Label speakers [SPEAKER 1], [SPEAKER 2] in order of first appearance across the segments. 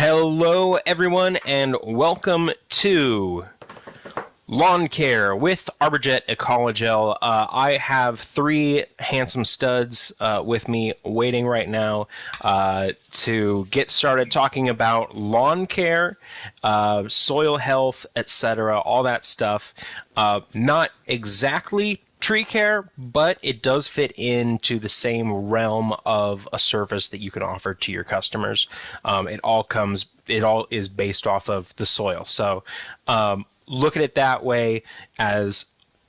[SPEAKER 1] Hello, everyone, and welcome to Lawn Care with ArborJet Ecologel. I have three handsome studs with me waiting right now to get started talking about lawn care, soil health, etc., all that stuff. Not exactly tree care, but it does fit into the same realm of a service that you can offer to your customers. It all is based off of the soil. So look at it that way, as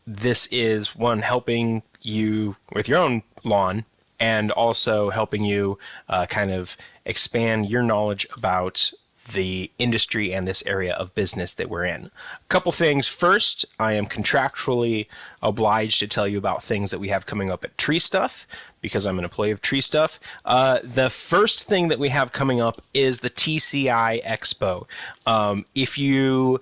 [SPEAKER 1] this is one helping you with your own lawn and also helping you kind of expand your knowledge about the industry and this area of business that we're in. A couple things. First, I am contractually obliged to tell you about things that we have coming up at Tree Stuff, because I'm an employee of Tree Stuff. The first thing that we have coming up is the TCI Expo. If you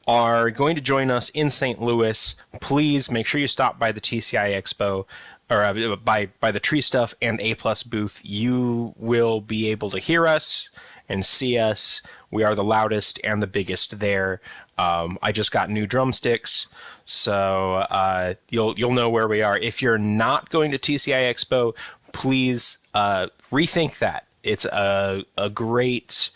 [SPEAKER 1] are going to join us in St. Louis, please make sure you stop by the TCI Expo, or by the Tree Stuff and A+ booth. You will be able to hear us and see us. We are the loudest and the biggest there. I just got new drumsticks, so you'll know where we are. If you're not going to TCI Expo, please rethink that. It's a great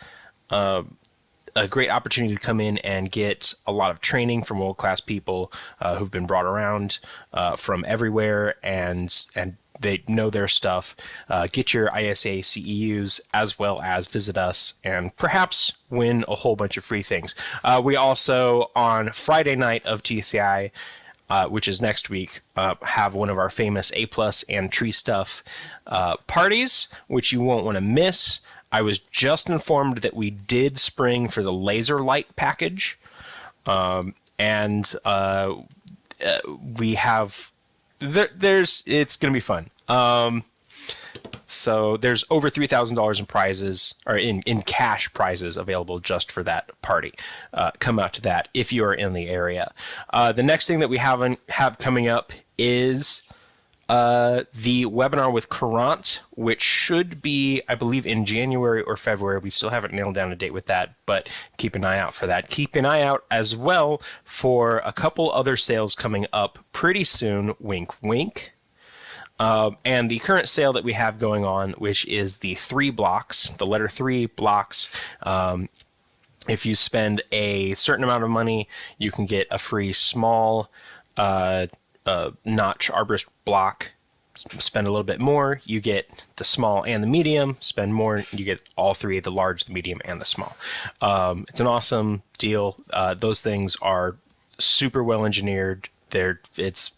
[SPEAKER 1] opportunity to come in and get a lot of training from world-class people who've been brought around from everywhere, and they know their stuff. Get your ISA CEUs, as well as visit us and perhaps win a whole bunch of free things. We also, on Friday night of TCI, which is next week, have one of our famous A+ and Tree Stuff parties, which you won't want to miss. I was just informed that we did spring for the laser light package, and we have it's going to be fun. So there's over $3,000 in prizes, or in cash prizes, available just for that party. Come out to that if you are in the area. The next thing that we have coming up is the webinar with Courant, which should be, I believe, in January or February. We still haven't nailed down a date with that, but keep an eye out for that. Keep an eye out as well for a couple other sales coming up pretty soon. Wink, wink. And the current sale that we have going on, which is the 3 blocks, the letter 3 blocks. If you spend a certain amount of money, you can get a free small notch arborist block. Spend a little bit more, you get the small and the medium. Spend more, you get all three: the large, the medium, and the small. It's an awesome deal. Those things are super well engineered. It's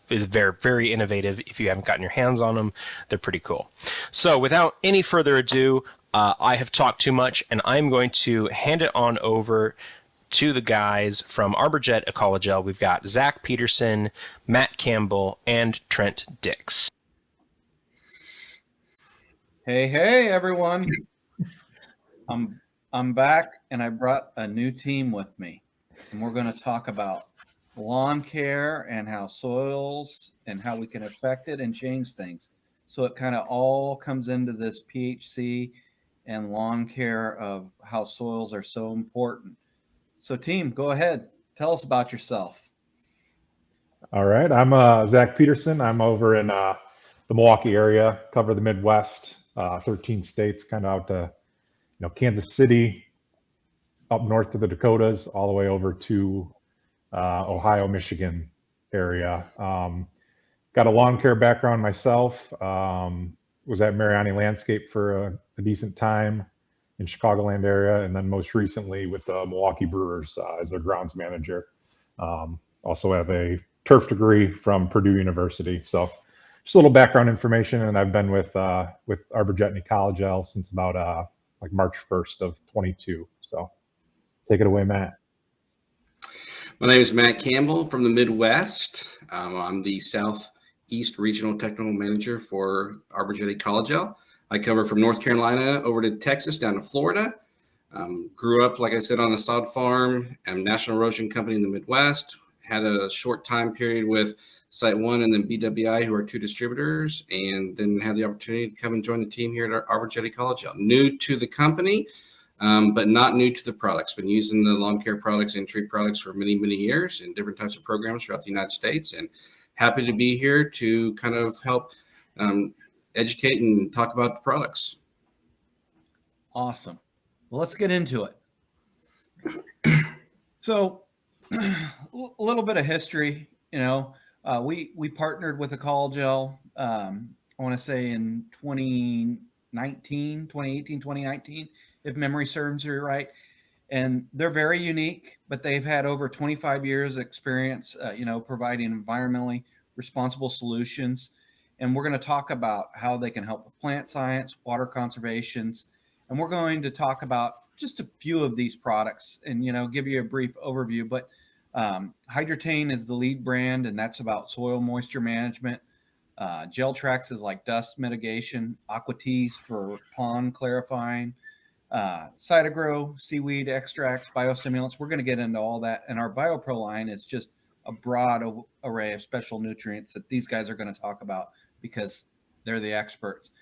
[SPEAKER 1] very, very innovative. If you haven't gotten your hands on them, they're pretty cool. So without any further ado, I have talked too much, and I'm going to hand it on over to the guys from ArborJet Ecologel. We've got Zach Peterson, Matt Campbell, and Trent Dix.
[SPEAKER 2] Hey, everyone. I'm back, and I brought a new team with me, and we're going to talk about lawn care and how soils and how we can affect it and change things. So it kind of all comes into this PHC and lawn care of how soils are so important. So team, go ahead. Tell us about yourself.
[SPEAKER 3] All right. I'm Zach Peterson. I'm over in the Milwaukee area, cover the Midwest, 13 states, kind of out to Kansas City, up north to the Dakotas, all the way over to Ohio, Michigan area. Got a lawn care background myself. Was at Mariani Landscape for a decent time in Chicagoland area, and then most recently with the Milwaukee Brewers as their grounds manager. Also have a turf degree from Purdue University. So just a little background information, and I've been with ArborJet and Ecologel since about like March 1st of 22. So take it away, Matt.
[SPEAKER 4] My name is Matt Campbell from the Midwest. I'm the Southeast Regional Technical Manager for ArborJet Ecologel. I cover from North Carolina over to Texas, down to Florida. Grew up, like I said, on the sod farm. I'm National Erosion Company in the Midwest. Had a short time period with Site One and then BWI, who are 2 distributors, and then had the opportunity to come and join the team here at ArborJet Ecologel. New to the company, but not new to the products. Been using the lawn care products and tree products for many, many years in different types of programs throughout the United States, and happy to be here to kind of help educate and talk about the products.
[SPEAKER 2] Awesome. Well, let's get into it. So, a little bit of history. We partnered with Ecologel. I want to say in 2018, 2019, if memory serves me right. And they're very unique, but they've had over 25 years experience, providing environmentally responsible solutions. And we're going to talk about how they can help with plant science, water conservations, and we're going to talk about just a few of these products and, give you a brief overview. But Hydrotain is the lead brand, and that's about soil moisture management. Geltrax is like dust mitigation. Aquatease for pond clarifying. Cytogrow, seaweed extracts, biostimulants. We're going to get into all that. And our BioPro line is just a broad array of special nutrients that these guys are going to talk about because they're the experts.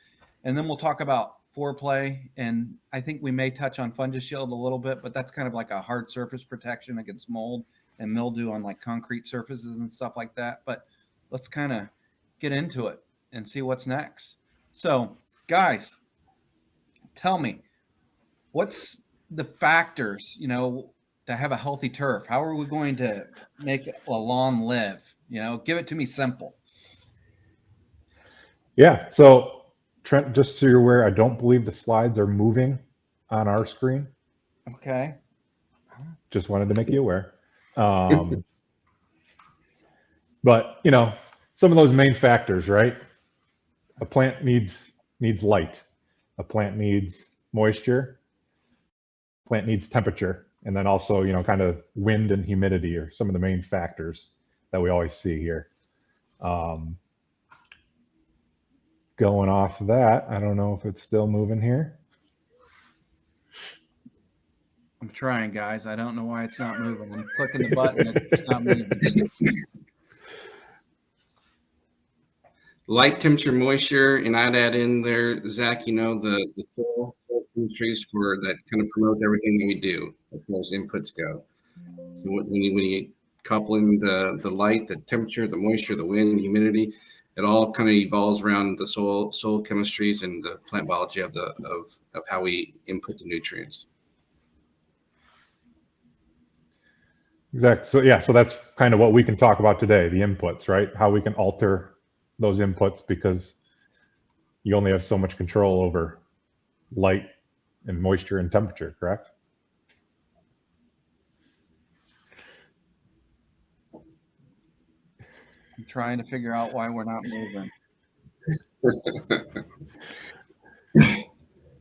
[SPEAKER 2] And then we'll talk about Foreplay, and I think we may touch on FungiShield a little bit, but that's kind of like a hard surface protection against mold and mildew on like concrete surfaces and stuff like that. But let's kind of get into it and see what's next. So, guys, tell me, what's the factors, to have a healthy turf? How are we going to make a lawn live? Give it to me simple.
[SPEAKER 3] Yeah. So Trent, just so you're aware, I don't believe the slides are moving on our screen.
[SPEAKER 2] Okay.
[SPEAKER 3] Just wanted to make you aware. But some of those main factors, right? A plant needs light. A plant needs moisture. A plant needs temperature. And then also, kind of wind and humidity are some of the main factors that we always see here. Going off of that, I don't know if it's still moving here.
[SPEAKER 2] I'm trying, guys. I don't know why it's not moving. I'm clicking the button. It's not moving.
[SPEAKER 4] Light, temperature, moisture, and I'd add in there, Zach, the soil chemistries for that kind of promote everything that we do as far as inputs go. So when you couple in the light, the temperature, the moisture, the wind, humidity, it all kind of evolves around the soil chemistries and the plant biology of how we input the nutrients.
[SPEAKER 3] Exactly. So that's kind of what we can talk about today, the inputs, right? How we can alter those inputs because you only have so much control over light and moisture and temperature, correct?
[SPEAKER 2] I'm trying to figure out why we're not moving.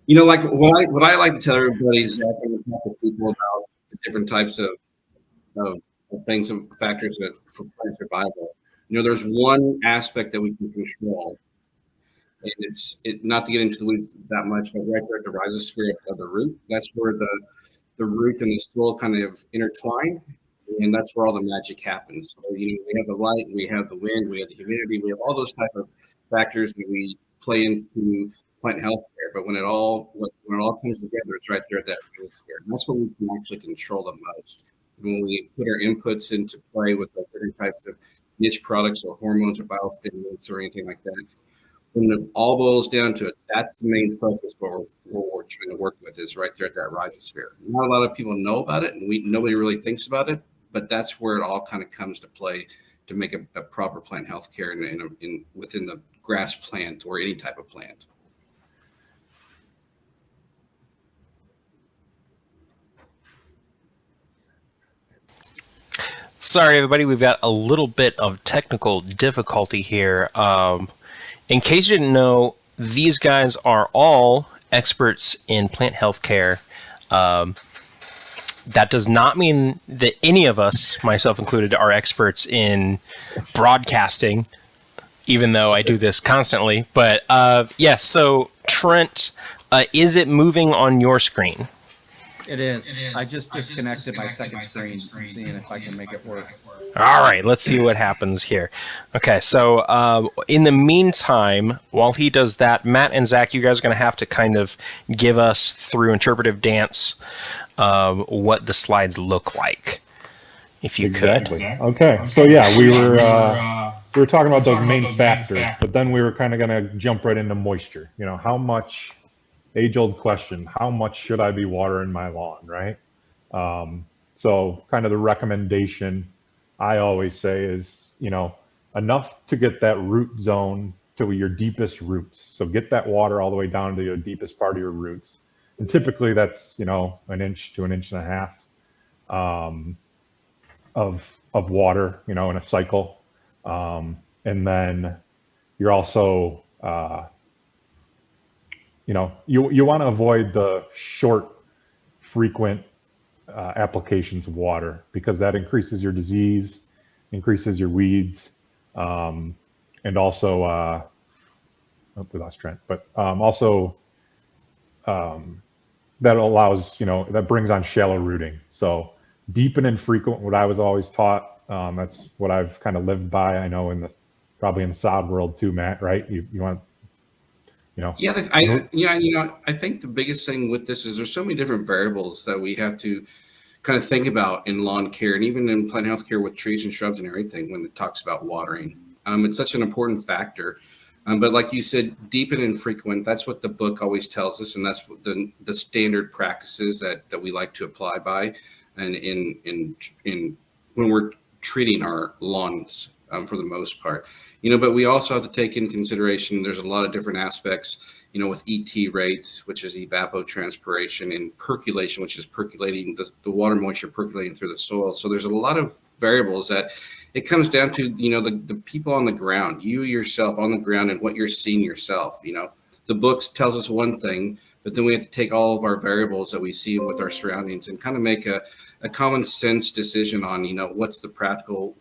[SPEAKER 4] Like what I like to tell everybody is that when we talk to people about the different types of things and factors that for plant survival, there's one aspect that we can control, and it's not to get into the weeds that much, but right there at the rhizosphere of the root, that's where the root and the soil kind of intertwine. And that's where all the magic happens. So, we have the light, we have the wind, we have the humidity, we have all those type of factors that we play into plant health care. But when it all comes together, it's right there at that rhizosphere. And that's what we can actually control the most. When we put our inputs into play with the different types of niche products or hormones or biostimulants or anything like that, when it all boils down to it, that's the main focus what we're trying to work with is right there at that rhizosphere. Not a lot of people know about it, and nobody really thinks about it. But that's where it all kind of comes to play to make a proper plant health care within the grass plant or any type of plant.
[SPEAKER 1] Sorry, everybody. We've got a little bit of technical difficulty here. In case you didn't know, these guys are all experts in plant health care. That does not mean that any of us, myself included, are experts in broadcasting, even though I do this constantly. But yes, so Trent, is it moving on your screen?
[SPEAKER 2] It is. I just disconnected my second screen, seeing if I can make it work.
[SPEAKER 1] All right, let's see what happens here. Okay, so in the meantime, while he does that, Matt and Zach, you guys are going to have to kind of give us through interpretive dance what the slides look like, if you
[SPEAKER 3] Exactly.
[SPEAKER 1] could.
[SPEAKER 3] Okay. So yeah, we were talking about those main factors, but then we were kind of going to jump right into moisture. You know, how much, age-old question, how much should I be watering my lawn, right? So kind of the recommendation I always say is, you know, enough to get that root zone to your deepest roots. So get that water all the way down to your deepest part of your roots. And typically that's, you know, an inch to an inch and a half of water, you know, in a cycle. And then you're also, you know, you want to avoid the short, frequent applications of water, because that increases your disease, increases your weeds, and also, oh, we lost Trent, but also that allows, you know, that brings on shallow rooting. So deep and infrequent, what I was always taught, that's what I've kind of lived by. I know probably in the sod world too, Matt, right? You want, you know.
[SPEAKER 4] Yeah, I think the biggest thing with this is there's so many different variables that we have to kind of think about in lawn care and even in plant health care with trees and shrubs and everything when it talks about watering. It's such an important factor. But like you said, deep and infrequent, that's what the book always tells us. And that's what the standard practices that we like to apply by and in when we're treating our lawns for the most part. You know, but we also have to take in consideration there's a lot of different aspects, you know, with ET rates, which is evapotranspiration, and percolation, which is percolating the water moisture percolating through the soil. So there's a lot of variables that it comes down to, you know, the people on the ground, you yourself on the ground and what you're seeing yourself. You know, the books tells us one thing, but then we have to take all of our variables that we see with our surroundings and kind of make a common sense decision on, you know, what's the practical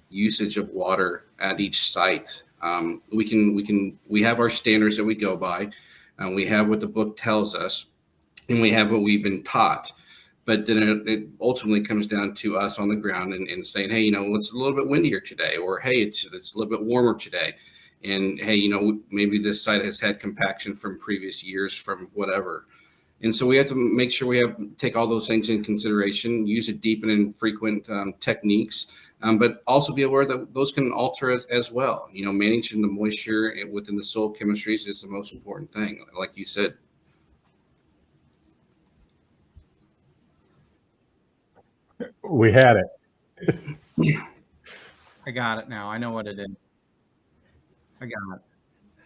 [SPEAKER 4] usage of water at each site. We have our standards that we go by, and we have what the book tells us, and we have what we've been taught. But then it ultimately comes down to us on the ground and saying, hey, you know, it's a little bit windier today, or hey, it's a little bit warmer today. And hey, you know, maybe this site has had compaction from previous years from whatever. And so we have to make sure we take all those things in consideration, use a deep and infrequent techniques, but also be aware that those can alter as well. You know, managing the moisture within the soil chemistries is the most important thing, like you said.
[SPEAKER 3] We had it.
[SPEAKER 2] I got it now. I know what it is. I got it.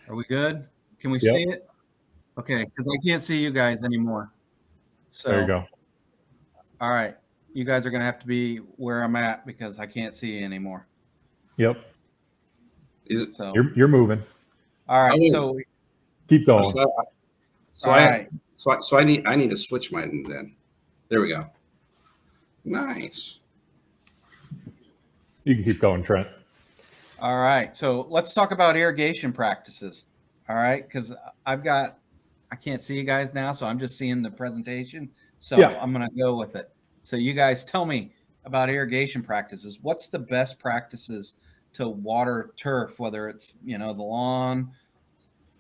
[SPEAKER 2] Are we good? Can we
[SPEAKER 3] Yep.
[SPEAKER 2] see it? Okay, because I can't see you guys anymore. So
[SPEAKER 3] There you go.
[SPEAKER 2] all right. You guys are gonna have to be where I'm at because I can't see you anymore.
[SPEAKER 3] Yep.
[SPEAKER 4] Is it?
[SPEAKER 2] So
[SPEAKER 3] You're moving.
[SPEAKER 2] all right.
[SPEAKER 4] Oh,
[SPEAKER 2] So
[SPEAKER 3] Keep going.
[SPEAKER 2] all right.
[SPEAKER 4] So I need to switch mine then. There we go. Nice.
[SPEAKER 3] You can keep going, Trent.
[SPEAKER 2] All right. So let's talk about irrigation practices. All right, because I can't see you guys now, so I'm just seeing the presentation. So
[SPEAKER 3] Yeah.
[SPEAKER 2] I'm gonna go with it. So you guys tell me about irrigation practices. What's the best practices to water turf, whether it's, you know, the lawn,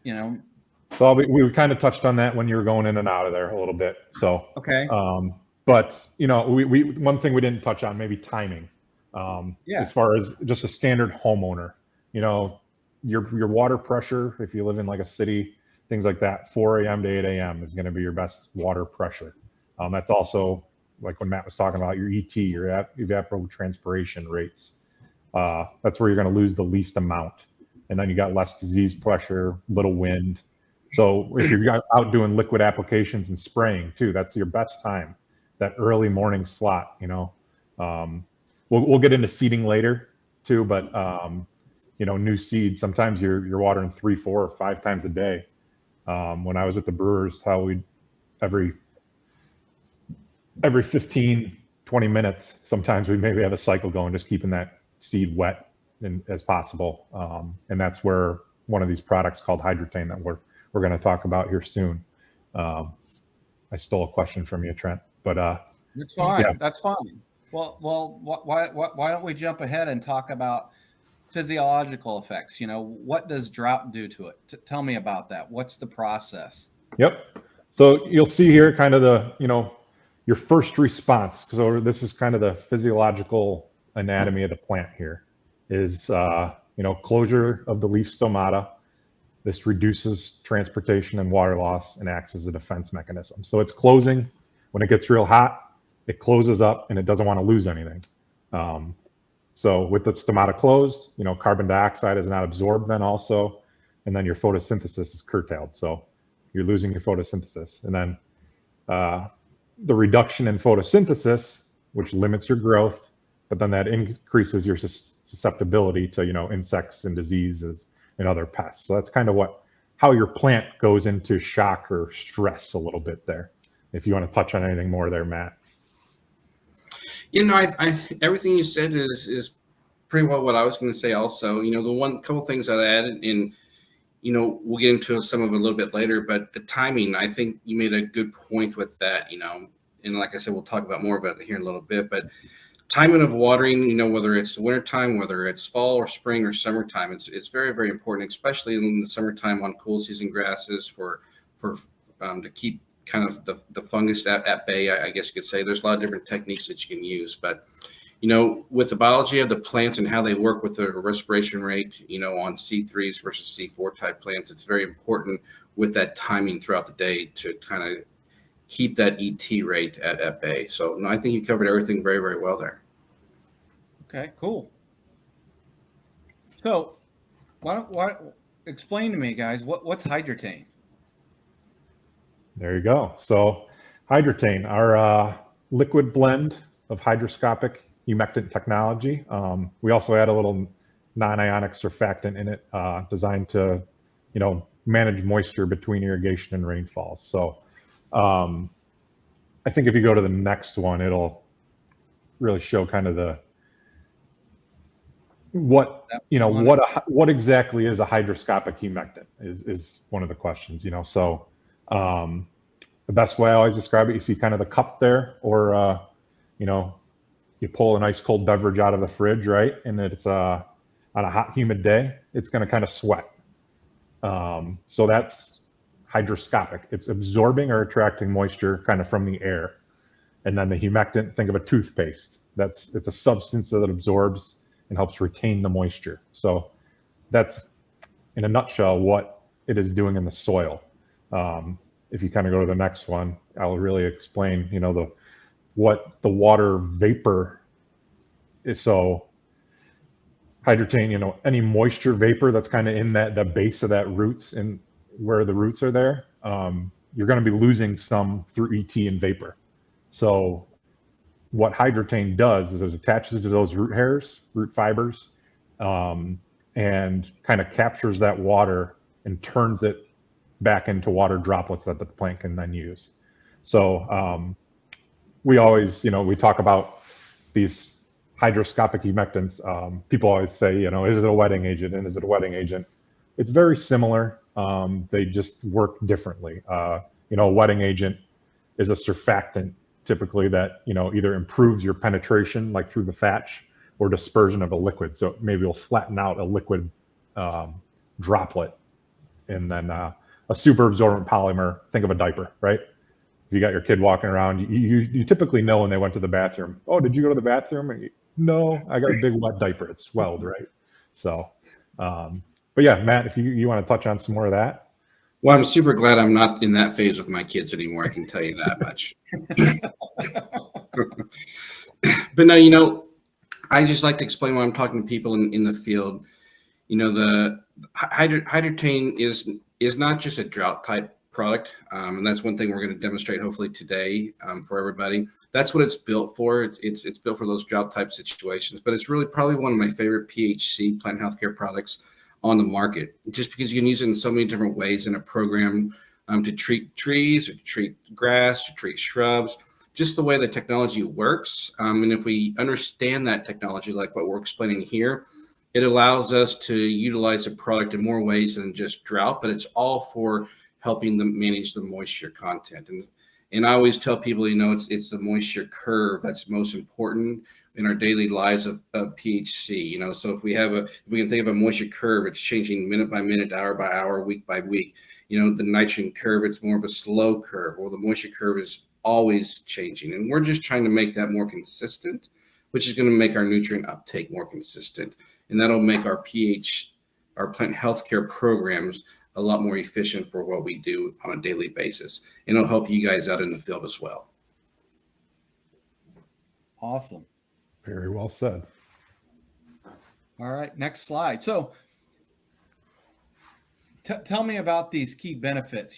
[SPEAKER 2] you know?
[SPEAKER 3] So we kind of touched on that when you were going in and out of there a little bit. So,
[SPEAKER 2] Okay.
[SPEAKER 3] but you know, we one thing we didn't touch on, maybe timing.
[SPEAKER 2] Yeah.
[SPEAKER 3] As far as just a standard homeowner, you know, your water pressure, if you live in like a city, things like that, 4 a.m. to 8 a.m. is going to be your best water pressure. That's also like when Matt was talking about your ET, your evapotranspiration rates. That's where you're going to lose the least amount. And then you got less disease pressure, little wind. So if you're out doing liquid applications and spraying too, that's your best time, that early morning slot, you know. We'll get into seeding later too, but you know, new seeds, sometimes you're watering 3, 4, or 5 times a day. When I was with the Brewers, how we every 15, 20 minutes, sometimes we maybe have a cycle going, just keeping that seed wet as possible. And that's where one of these products called Hydrotain that we're going to talk about here soon. I stole a question from you, Trent, but
[SPEAKER 2] That's fine.
[SPEAKER 3] yeah.
[SPEAKER 2] That's fine. Why don't we jump ahead and talk about physiological effects? What does drought do to it? Tell me about that. What's the process?
[SPEAKER 3] Yep. So you'll see here kind of your first response. So this is kind of the physiological anatomy of the plant here is, closure of the leaf stomata. This reduces transportation and water loss and acts as a defense mechanism. So it's closing. When it gets real hot, it closes up and it doesn't want to lose anything. So with the stomata closed, carbon dioxide is not absorbed then also, and then your photosynthesis is curtailed. So you're losing your photosynthesis. And then the reduction in photosynthesis, which limits your growth, but then that increases your susceptibility to, insects and diseases and other pests. So that's kind of how your plant goes into shock or stress a little bit there. If you want to touch on anything more there, Matt.
[SPEAKER 4] I everything you said is pretty well what I was going to say also. The couple things that I added in, we'll get into some of it a little bit later, but the timing, I think you made a good point with that, and like I said, we'll talk about more about it here in a little bit, but timing of watering, whether it's wintertime, whether it's fall or spring or summertime, it's very, very important, especially in the summertime on cool season grasses to keep kind of the fungus at bay, I guess you could say. There's a lot of different techniques that you can use, but with the biology of the plants and how they work with the respiration rate, on C3s versus C4 type plants, it's very important with that timing throughout the day to kind of keep that ET rate at bay. So no, I think you covered everything very, very well there.
[SPEAKER 2] Okay, cool. So why explain to me, guys, what's Hydretane?
[SPEAKER 3] There you go. So Hydretane, our liquid blend of hydroscopic humectant technology. We also add a little non-ionic surfactant in it, designed to, manage moisture between irrigation and rainfalls. So I think if you go to the next one, it'll really show kind of what exactly is a hydroscopic humectant is one of the questions, So the best way I always describe it, you see kind of the cup there, or you pull an ice cold beverage out of the fridge, right? And it's on a hot, humid day, it's going to kind of sweat. So that's hydroscopic. It's absorbing or attracting moisture kind of from the air. And then the humectant, think of a toothpaste. It's a substance that absorbs and helps retain the moisture. So that's, in a nutshell, what it is doing in the soil. If you kind of go to the next one, I'll really explain, what the water vapor is. So Hydretane, any moisture vapor that's kind of in the base of that roots and where the roots are there, you're going to be losing some through ET and vapor. So what Hydretane does is it attaches to those root hairs, root fibers, and kind of captures that water and turns it back into water droplets that the plant can then use. So we always, we talk about these hydroscopic humectants. People always say, is it a wetting agent and is it a wetting agent? It's very similar. They just work differently. A wetting agent is a surfactant typically that, either improves your penetration like through the thatch or dispersion of a liquid. So maybe it'll flatten out a liquid droplet. And then a super absorbent polymer, think of a diaper, right? If you got your kid walking around, you typically know when they went to the bathroom. Oh, did you go to the bathroom? No, I got a big wet diaper. It swelled, right? So, but yeah, Matt, if you want to touch on some more of that.
[SPEAKER 4] Well, I'm super glad I'm not in that phase with my kids anymore. I can tell you that much. But no, I just like to explain when I'm talking to people in the field. The Hydretane is not just a drought type product, and that's one thing we're going to demonstrate hopefully today for everybody. That's what it's built for. It's built for those drought type situations, but it's really probably one of my favorite PHC, plant healthcare products on the market, just because you can use it in so many different ways in a program to treat trees or to treat grass, to treat shrubs, just the way the technology works. And if we understand that technology, like what we're explaining here, it allows us to utilize the product in more ways than just drought, but it's all for helping them manage the moisture content. And I always tell people, it's the moisture curve that's most important in our daily lives of PHC. So if we can think of a moisture curve, it's changing minute by minute, hour by hour, week by week. The nitrogen curve, it's more of a slow curve. Well, the moisture curve is always changing, and we're just trying to make that more consistent, which is going to make our nutrient uptake more consistent, and that'll make our plant healthcare programs a lot more efficient for what we do on a daily basis, and it'll help you guys out in the field as well.
[SPEAKER 2] Awesome.
[SPEAKER 3] Very well said.
[SPEAKER 2] All right, next slide. So tell me about these key benefits.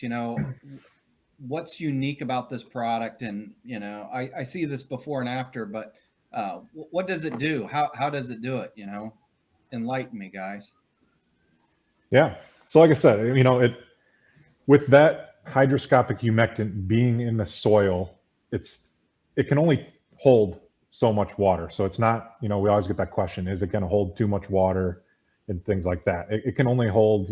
[SPEAKER 2] What's unique about this product? And, I see this before and after, but what does it do? How does it do it? Enlighten me, guys.
[SPEAKER 3] Yeah. So like I said, with that hydroscopic humectant being in the soil, it can only hold so much water. So it's not, we always get that question, is it going to hold too much water and things like that? It can only hold,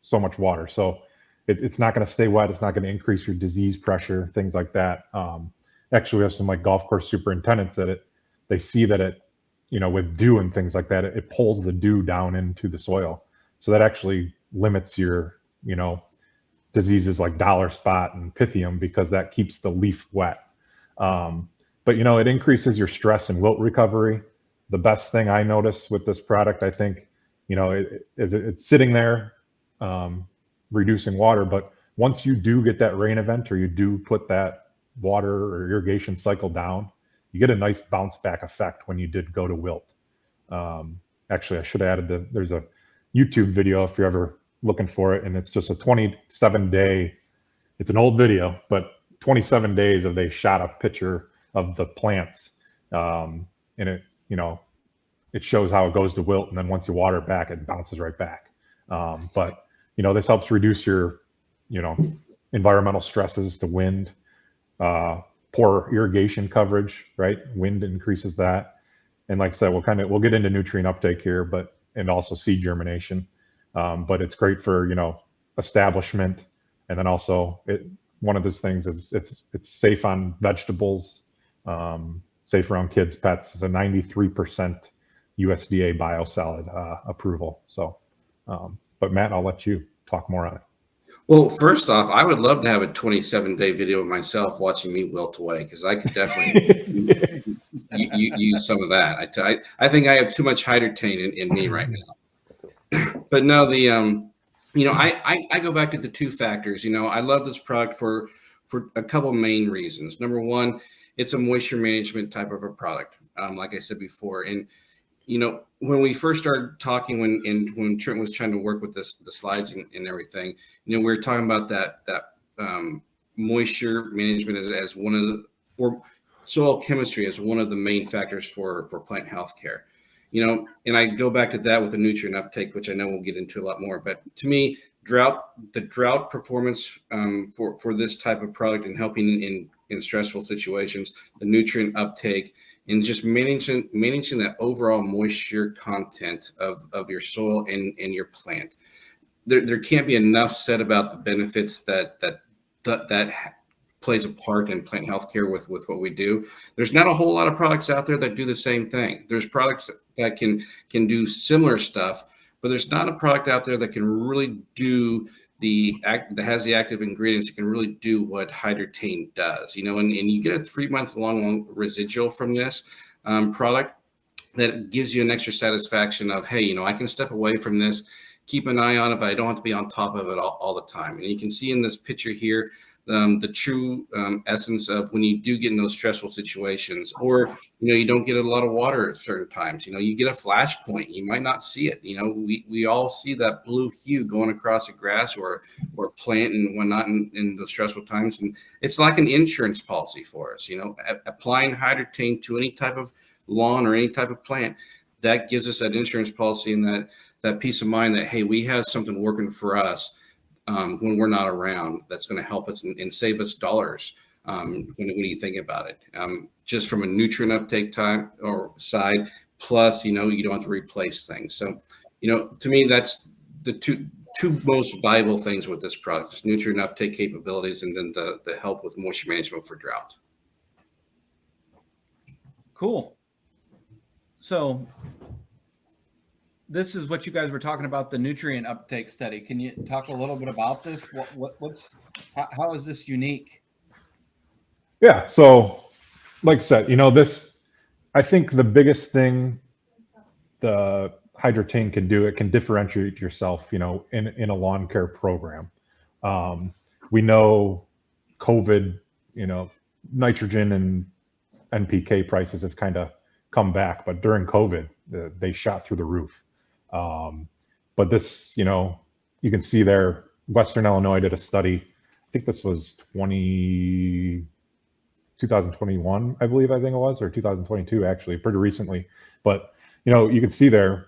[SPEAKER 3] so much water. So it's not going to stay wet. It's not going to increase your disease pressure, things like that. Actually, we have some like golf course superintendents that they see that it, with dew and things like that, it pulls the dew down into the soil. So that actually limits your, diseases like dollar spot and pythium, because that keeps the leaf wet. But it increases your stress and wilt recovery. The best thing I notice with this product, I think, it's sitting there, reducing water. But once you do get that rain event, or you do put that water or irrigation cycle down, you get a nice bounce back effect when you did go to wilt. Actually, I should have added there's a YouTube video if you're ever looking for it, and it's just a 27-day, it's an old video, but 27 days of they shot a picture of the plants, and it shows how it goes to wilt, and then once you water it back, it bounces right back. But this helps reduce your environmental stresses to wind, poor irrigation coverage, right? Wind increases that. And like I said, we'll get into nutrient uptake here, and also seed germination. But it's great for, establishment. And then also one of those things is it's safe on vegetables, safe around kids, pets. It's a 93% USDA biosolid approval. So, but Matt, I'll let you talk more on it.
[SPEAKER 4] Well, first off, I would love to have a 27-day video of myself watching me wilt away, because I could definitely use some of that. I think I have too much hydrotane in me right now. But no, I go back to the two factors. I love this product for a couple main reasons. Number one, it's a moisture management type of a product, like I said before. And when we first started talking, when Trent was trying to work with the slides and everything, we were talking about that moisture management as one of the, or soil chemistry as one of the main factors for plant health care. And I go back to that with the nutrient uptake, which I know we'll get into a lot more. But to me, the drought performance for this type of product and helping in stressful situations, the nutrient uptake, and just managing that overall moisture content of your soil and your plant. There can't be enough said about the benefits that plays a part in plant healthcare with what we do. There's not a whole lot of products out there that do the same thing. There's products that can do similar stuff, but there's not a product out there that can really do that has the active ingredients that can really do what Hydrotane does, and you get a 3-month long residual from this product that gives you an extra satisfaction of, hey, I can step away from this, keep an eye on it, but I don't have to be on top of it all the time. And you can see in this picture here, the true essence of when you do get in those stressful situations, or you don't get a lot of water at certain times. You get a flash point, you might not see it. We all see that blue hue going across the grass or plant and whatnot in the stressful times, and it's like an insurance policy for us. Applying Hydrotane to any type of lawn or any type of plant, that gives us that insurance policy and that peace of mind that, hey, we have something working for us when we're not around, that's going to help us and save us dollars when you think about it. Just from a nutrient uptake time or side, plus, you don't have to replace things. So, to me, that's the two two most valuable things with this product is nutrient uptake capabilities and then the help with moisture management for drought.
[SPEAKER 2] Cool. So this is what you guys were talking about, the nutrient uptake study. Can you talk a little bit about this? How is this unique?
[SPEAKER 3] Yeah. So, like I said, I think the biggest thing the Hydrotain can do, it can differentiate yourself, in a lawn care program. We know COVID, nitrogen and NPK prices have kind of come back, but during COVID, they shot through the roof. But this, you can see there, Western Illinois did a study. I think this was 2021, I think it was, or 2022, actually, pretty recently. But, you can see there,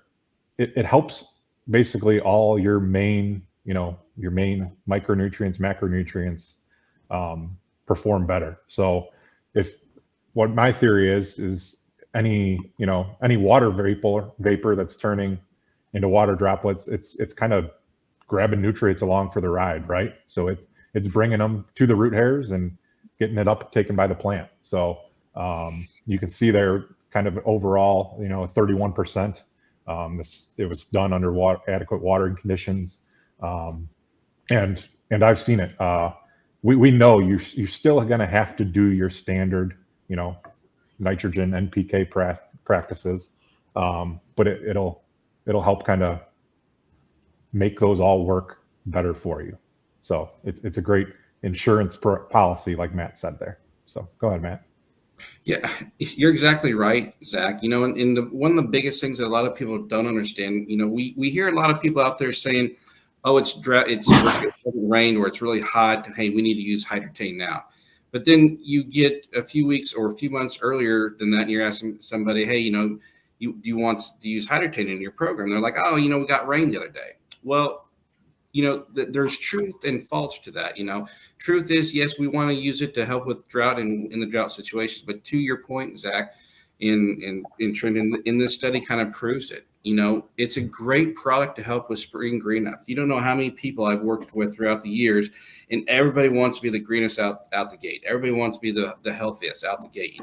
[SPEAKER 3] it helps basically all your main micronutrients, macronutrients perform better. So what my theory is any water vapor that's turning into water droplets, it's kind of grabbing nutrients along for the ride, right? So it's bringing them to the root hairs and getting it up taken by the plant. So you can see there kind of overall, 31%. It was done under adequate watering conditions, and I've seen it. We know you're still going to have to do your standard, nitrogen NPK practices, but it'll help kind of make those all work better for you. So it's a great insurance policy, like Matt said there. So go ahead, Matt.
[SPEAKER 4] Yeah, you're exactly right, Zach. And one of the biggest things that a lot of people don't understand, we hear a lot of people out there saying, oh, it rained or it's really hot. Hey, we need to use Hydrotain now. But then you get a few weeks or a few months earlier than that, and you're asking somebody, hey, do you want to use Hydrotain in your program? They're like, oh, we got rain the other day. Well, there's truth and false to that. Truth is, yes, we want to use it to help with drought in the drought situations. But to your point, Zach, in Trent, in this study kind of proves it. It's a great product to help with spring green up. You don't know how many people I've worked with throughout the years, and everybody wants to be the greenest out the gate. Everybody wants to be the healthiest out the gate.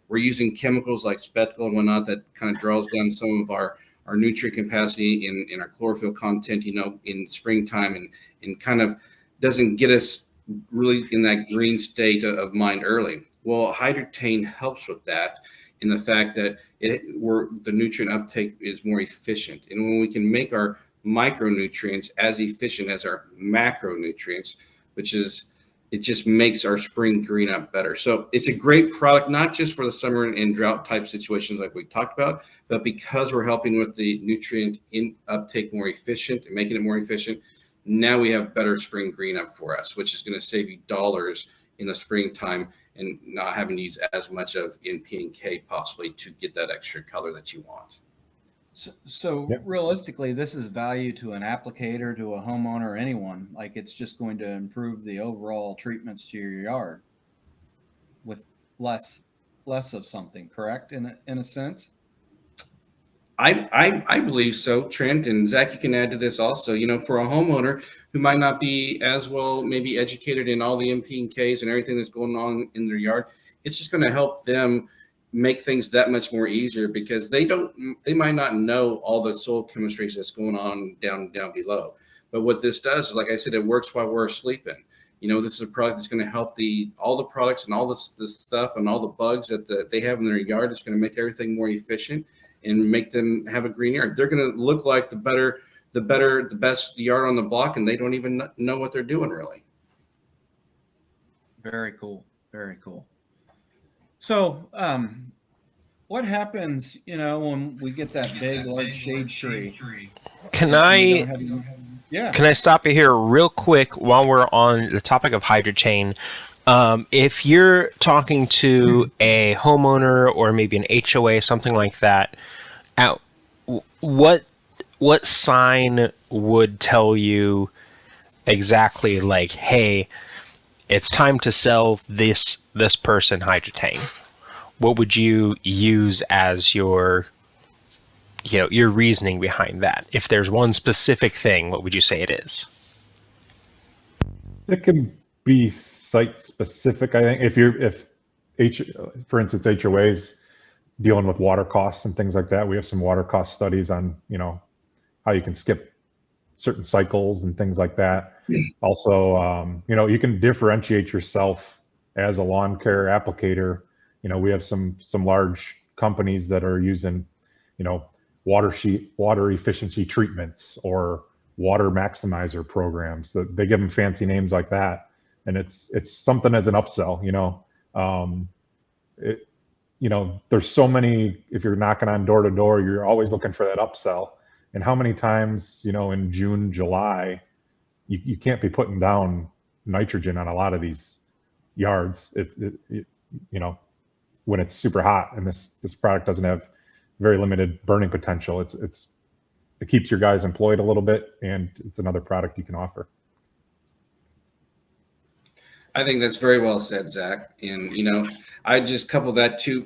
[SPEAKER 4] We're using chemicals like Specticle and whatnot that kind of draws down some of our nutrient capacity in our chlorophyll content, in springtime, and kind of doesn't get us really in that green state of mind early. Well, Hydrotain helps with that in the fact that the nutrient uptake is more efficient. And when we can make our micronutrients as efficient as our macronutrients, it just makes our spring green up better. So it's a great product, not just for the summer and drought type situations like we talked about, but because we're helping with the nutrient uptake more efficient and making it more efficient, now we have better spring green up for us, which is going to save you dollars in the springtime and not having to use as much of NP and K possibly to get that extra color that you want.
[SPEAKER 2] So yep. Realistically, this is value to an applicator, to a homeowner, or anyone. Like, it's just going to improve the overall treatments to your yard with less of something, correct? In a sense.
[SPEAKER 4] I believe so, Trent, and Zach, you can add to this also. For a homeowner who might not be as well maybe educated in all the NP and Ks and everything that's going on in their yard, it's just going to help them make things that much more easier, because they might not know all the soil chemistry that's going on down below. But what this does is, like I said, it works while we're sleeping. This is a product that's going to help all the products and all this stuff and all the bugs that they have in their yard. It's going to make everything more efficient and make them have a green yard. They're going to look like the best yard on the block, and they don't even know what they're doing really.
[SPEAKER 2] Very cool. Very cool. So, what happens, when we get that big, large shade tree?
[SPEAKER 1] Can I stop you here real quick while we're on the topic of Hydrotain? If you're talking to a homeowner or maybe an HOA, something like that, what sign would tell you exactly, like, hey, it's time to sell this person Hydrotain? What would you use as your your reasoning behind that. If there's one specific thing, what would you say it is?
[SPEAKER 3] It can be site specific. I think for instance, HOAs dealing with water costs and things like that. We have some water cost studies on, how you can skip certain cycles and things like that. Also, you can differentiate yourself as a lawn care applicator. We have some large companies that are using, water efficiency treatments or water maximizer programs. That they give them fancy names like that, and it's something as an upsell. There's so many. If you're knocking on door to door, you're always looking for that upsell. And how many times, in June, July, you can't be putting down nitrogen on a lot of these yards. When it's super hot, and this product doesn't have very limited burning potential. It keeps your guys employed a little bit, and it's another product you can offer.
[SPEAKER 4] I think that's very well said, Zach. And, I just couple that to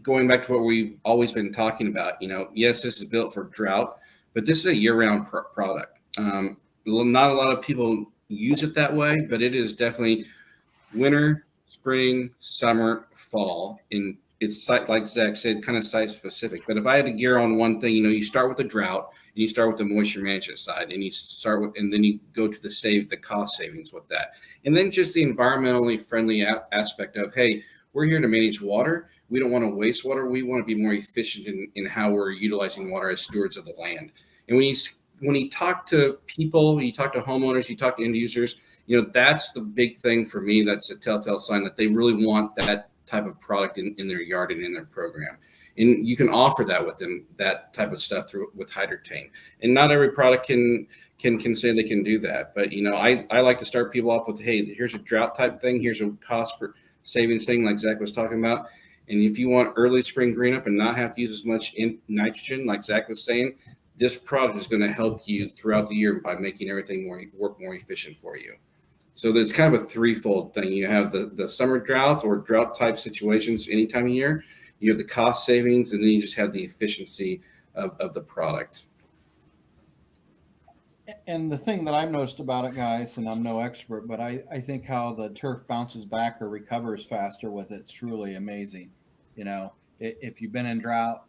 [SPEAKER 4] going back to what we've always been talking about. Yes, this is built for drought, but this is a year-round product. Not a lot of people use it that way, but it is definitely winter, spring, summer, fall. And it's site, like Zach said, kind of site specific. But if I had to gear on one thing, you start with the drought and you start with the moisture management side, and and then you go to the cost savings with that. And then just the environmentally friendly aspect of, hey, we're here to manage water. We don't want to waste water. We want to be more efficient in how we're utilizing water as stewards of the land. And when you talk to people, you talk to homeowners, you talk to end users, that's the big thing for me. That's a telltale sign that they really want that type of product in their yard and in their program. And you can offer that with them, that type of stuff with Hydrotain. And not every product can say they can do that. But, I like to start people off with, hey, here's a drought type thing. Here's a cost per savings thing like Zach was talking about. And if you want early spring green up and not have to use as much nitrogen, like Zach was saying, this product is going to help you throughout the year by making everything work more efficient for you. So there's kind of a threefold thing. You have the summer drought or drought type situations any time of year. You have the cost savings, and then you just have the efficiency of the product.
[SPEAKER 2] And the thing that I've noticed about it, guys, and I'm no expert, but I think how the turf bounces back or recovers faster with it's truly amazing. If you've been in drought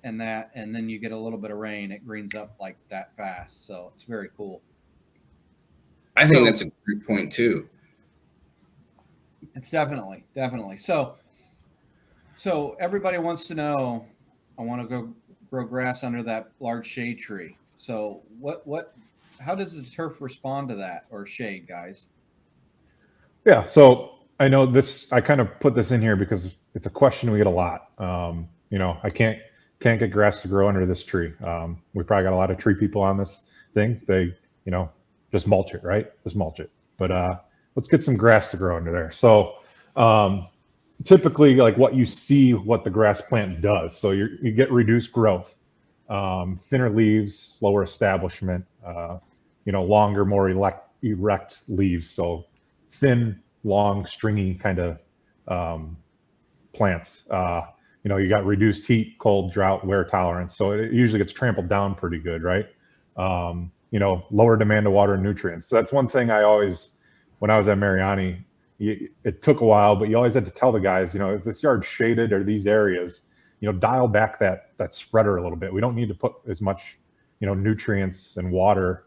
[SPEAKER 2] and then you get a little bit of rain, it greens up like that fast. So it's very cool.
[SPEAKER 4] I think that's a great point too.
[SPEAKER 2] It's definitely. So everybody wants to know, I want to go grow grass under that large shade tree. So how does the turf respond to that, or shade, guys?
[SPEAKER 3] Yeah. So I know I kind of put this in here because it's a question we get a lot. I can't get grass to grow under this tree. We probably got a lot of tree people on this thing. They, just mulch it, right? Just mulch it. But let's get some grass to grow under there. So typically, like what you see, what the grass plant does. So you get reduced growth, thinner leaves, slower establishment, longer, more erect leaves. So thin, long, stringy kind of plants. You got reduced heat, cold, drought, wear tolerance. So it usually gets trampled down pretty good, right? Lower demand of water and nutrients. So that's one thing when I was at Mariani, it took a while, but you always had to tell the guys, if this yard's shaded or these areas, dial back that spreader a little bit. We don't need to put as much, nutrients and water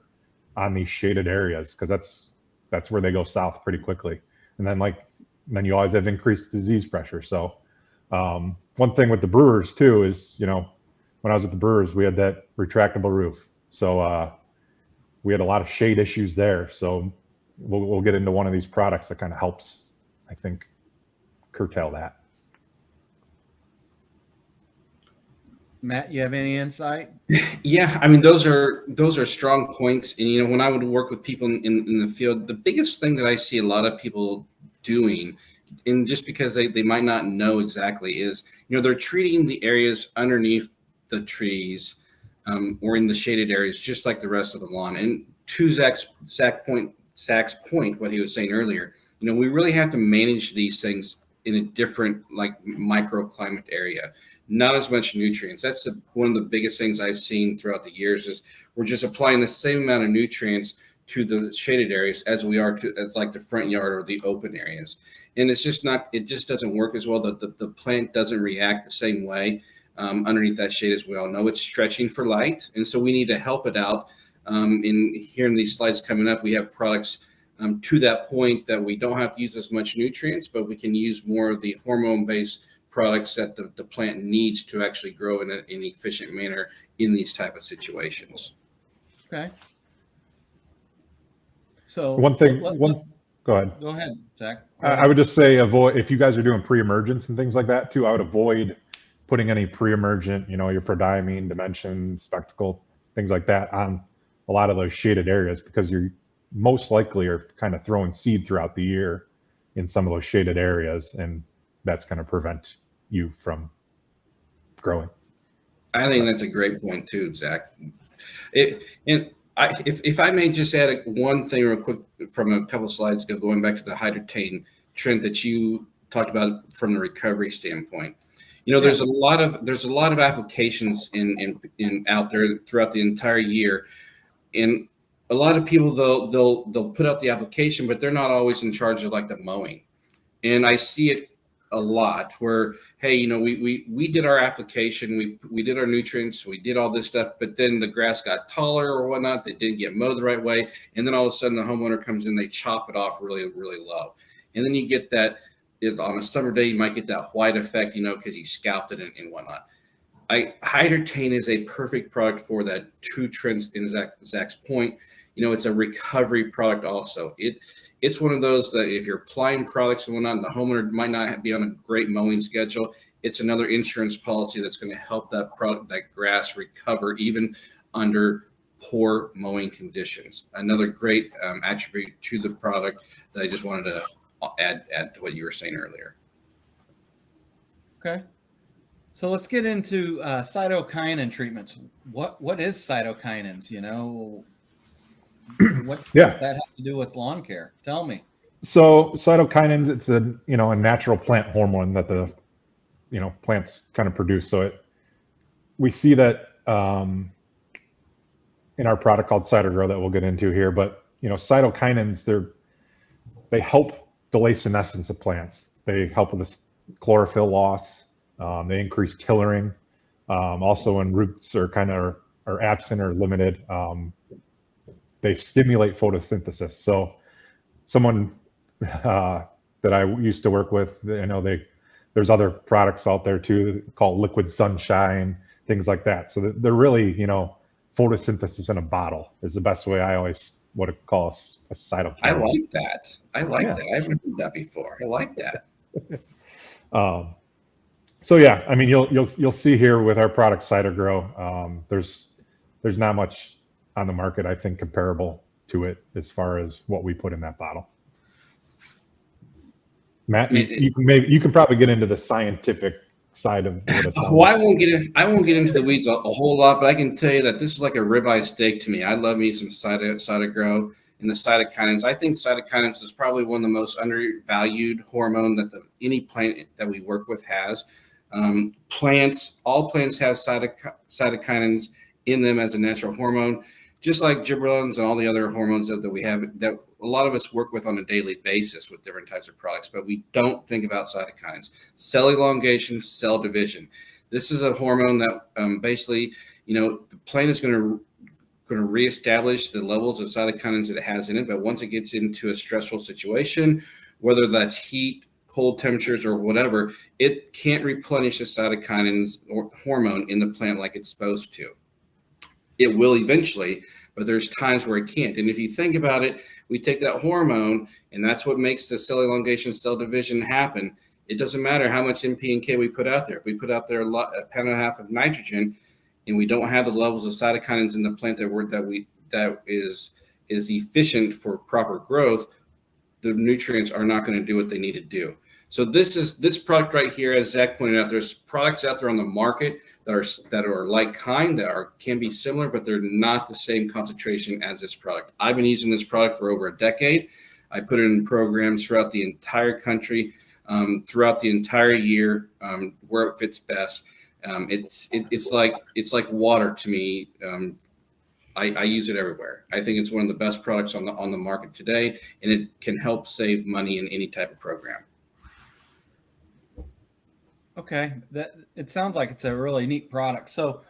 [SPEAKER 3] on these shaded areas, because that's where they go south pretty quickly. And then you always have increased disease pressure. So one thing with the Brewers too is, when I was at the Brewers, we had that retractable roof. So we had a lot of shade issues there. So we'll get into one of these products that kind of helps, I think, curtail that.
[SPEAKER 2] Matt, you have any insight?
[SPEAKER 4] Yeah, I mean, those are strong points. And when I would work with people in the field, the biggest thing that I see a lot of people doing, and just because they might not know exactly, is they're treating the areas underneath the trees or in the shaded areas just like the rest of the lawn. And to Zach's point, what he was saying earlier, we really have to manage these things in a different like microclimate area. Not as much nutrients. That's one of the biggest things I've seen throughout the years is we're just applying the same amount of nutrients to the shaded areas as we are to it's like the front yard or the open areas. And it's just not, it just doesn't work as well. The plant doesn't react the same way underneath that shade, as we all know. It's stretching for light. And so we need to help it out. Here in these slides coming up, we have products to that point that we don't have to use as much nutrients, but we can use more of the hormone-based products that the plant needs to actually grow in an efficient manner in these type of situations.
[SPEAKER 2] Okay. So
[SPEAKER 3] Go ahead.
[SPEAKER 2] Go ahead, Zach.
[SPEAKER 3] I would just say avoid, if you guys are doing pre-emergence and things like that too, I would avoid putting any pre-emergent, your prodiamine, dimension, spectacle, things like that on a lot of those shaded areas, because you're most likely are kind of throwing seed throughout the year in some of those shaded areas, and that's going to prevent you from growing.
[SPEAKER 4] I think that's a great point too, Zach. If I may just add one thing real quick from a couple of slides ago, going back to the Hydratain trend that you talked about from the recovery standpoint. There's a lot of applications in out there throughout the entire year, and a lot of people they'll put out the application, but they're not always in charge of like the mowing. And I see it a lot where, hey, we did our application, we did our nutrients, we did all this stuff, but then the grass got taller or whatnot, they didn't get mowed the right way, and then all of a sudden the homeowner comes in, they chop it off really, really low, and then you get that. On a summer day, you might get that white effect, because you scalped it and whatnot. Hydratain is a perfect product for that. Two trends in Zach's point. It's a recovery product also. It's one of those that if you're applying products and whatnot, and the homeowner might not be on a great mowing schedule, it's another insurance policy that's going to help that grass recover even under poor mowing conditions. Another great attribute to the product that I just wanted to add to what you were saying earlier.
[SPEAKER 2] Okay. So let's get into cytokinin treatments. What is cytokinins? What does that have to do with lawn care? Tell me.
[SPEAKER 3] So cytokinins, it's a natural plant hormone that the plants kind of produce. So we see that in our product called CytoGrow that we'll get into here. But cytokinins, they help delay senescence of plants. They help with this chlorophyll loss. They increase tillering. Also, when roots are absent or limited, they stimulate photosynthesis. So someone that I used to work with, there's other products out there too called Liquid Sunshine, things like that. So they're really, photosynthesis in a bottle is the best way I always would call a cytokine.
[SPEAKER 4] I like that. I haven't heard that before. I like that.
[SPEAKER 3] So yeah, I mean, you'll see here with our product CytoGrow, there's not much on the market, I think, comparable to it as far as what we put in that bottle. Matt, you can probably get into the scientific side of it.
[SPEAKER 4] Well, I won't get into the weeds a whole lot, but I can tell you that this is like a ribeye steak to me. I love me some CytoGrow and the cytokinins. I think cytokinins is probably one of the most undervalued hormone that any plant that we work with has. All plants have cytokinins in them as a natural hormone, just like gibberellins and all the other hormones that we have that a lot of us work with on a daily basis with different types of products, but we don't think about cytokinins. Cell elongation, cell division. This is a hormone that basically, the plant is going to reestablish the levels of cytokinins that it has in it, but once it gets into a stressful situation, whether that's heat, cold temperatures, or whatever, it can't replenish the cytokinins or hormone in the plant like it's supposed to. It will eventually, but there's times where it can't. And if you think about it, we take that hormone, and that's what makes the cell elongation, cell division happen. It doesn't matter how much NP and K we put out there. If we put out there a pound and a half of nitrogen, and we don't have the levels of cytokinins in the plant that is efficient for proper growth, the nutrients are not going to do what they need to do. So this product right here, as Zach pointed out, there's products out there on the market that are like kind, can be similar, but they're not the same concentration as this product. I've been using this product for over a decade. I put it in programs throughout the entire country. throughout the entire year, where it fits best. It's like water to me. I use it everywhere. I think it's one of the best products on the market today, and it can help save money in any type of program.
[SPEAKER 2] Okay, that it sounds like it's a really neat product. So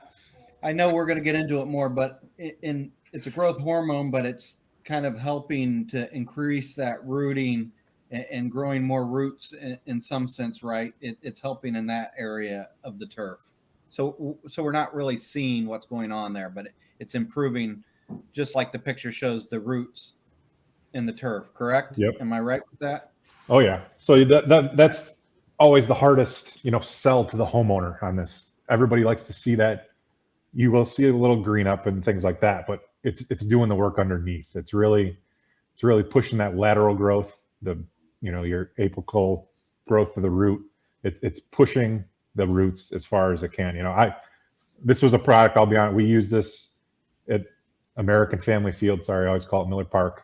[SPEAKER 2] I know we're going to get into it more, but it's a growth hormone, but it's kind of helping to increase that rooting and growing more roots in some sense, right? It's helping in that area of the turf. So we're not really seeing what's going on there, but it's improving, just like the picture shows, the roots in the turf. Correct?
[SPEAKER 3] Yep.
[SPEAKER 2] Am I right with that?
[SPEAKER 3] Oh yeah. So that's always the hardest, sell to the homeowner on this. Everybody likes to see that. You will see a little green up and things like that, but it's doing the work underneath. It's really pushing that lateral growth, your apical growth of the root. It's pushing the roots as far as it can. This was a product, I'll be honest, we use this at American Family Field. Sorry, I always call it Miller Park.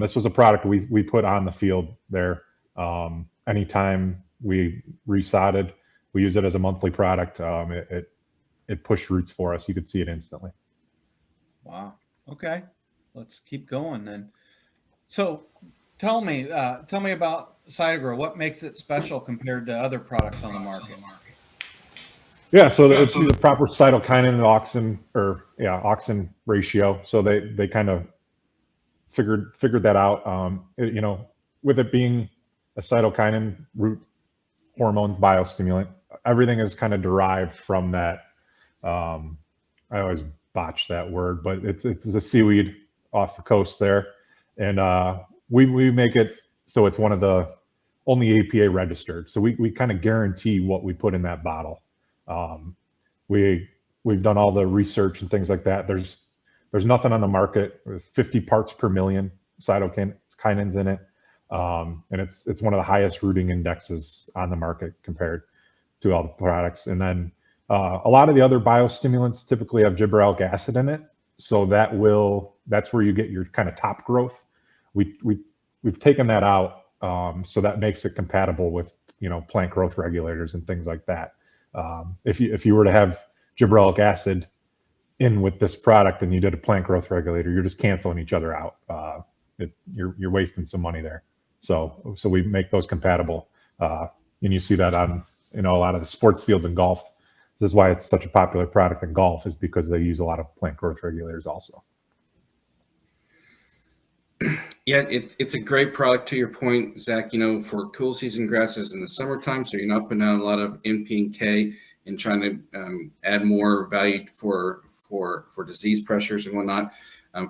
[SPEAKER 3] This was a product we put on the field there. Anytime we resodded, we use it as a monthly product. It pushed roots for us. You could see it instantly.
[SPEAKER 2] Wow. Okay. Let's keep going then. So tell me about Cytogro. What makes it special compared to other products on the market?
[SPEAKER 3] Yeah, so it's the proper cytokinin and auxin ratio. So they kind of figured that out. With it being a cytokinin root hormone biostimulant, everything is kind of derived from that. I always botch that word, but it's a seaweed off the coast there, and we make it so it's one of the only APA registered. So we kind of guarantee what we put in that bottle. We've done all the research and things like that. There's nothing on the market with 50 parts per million cytokinins in it, and it's one of the highest rooting indexes on the market compared to all the products. And then a lot of the other biostimulants typically have gibberellic acid in it, so that's where you get your kind of top growth. We've taken that out, so that makes it compatible with plant growth regulators and things like that. If you were to have gibberellic acid in with this product and you did a plant growth regulator, you're just canceling each other out. You're wasting some money there. So we make those compatible, and you see that on a lot of the sports fields in golf. This is why it's such a popular product in golf, is because they use a lot of plant growth regulators also.
[SPEAKER 4] Yeah, it's a great product, to your point, Zach, for cool season grasses in the summertime. So you're not putting out a lot of NP and K and trying to add more value for disease pressures and whatnot.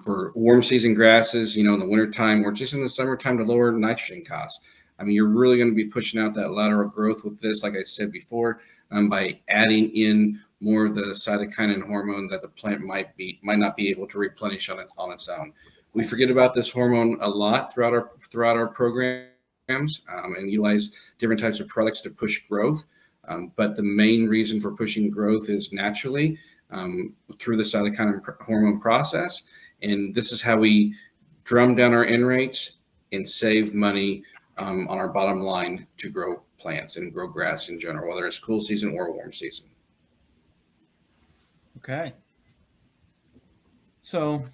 [SPEAKER 4] For warm season grasses, in the wintertime or just in the summertime to lower nitrogen costs. I mean, you're really going to be pushing out that lateral growth with this, like I said before, by adding in more of the cytokinin hormone that the plant might not be able to replenish on its own. We forget about this hormone a lot throughout our programs, and utilize different types of products to push growth. But the main reason for pushing growth is naturally through the cytokinin hormone process. And this is how we drum down our N rates and save money on our bottom line to grow plants and grow grass in general, whether it's cool season or warm season.
[SPEAKER 2] Okay. So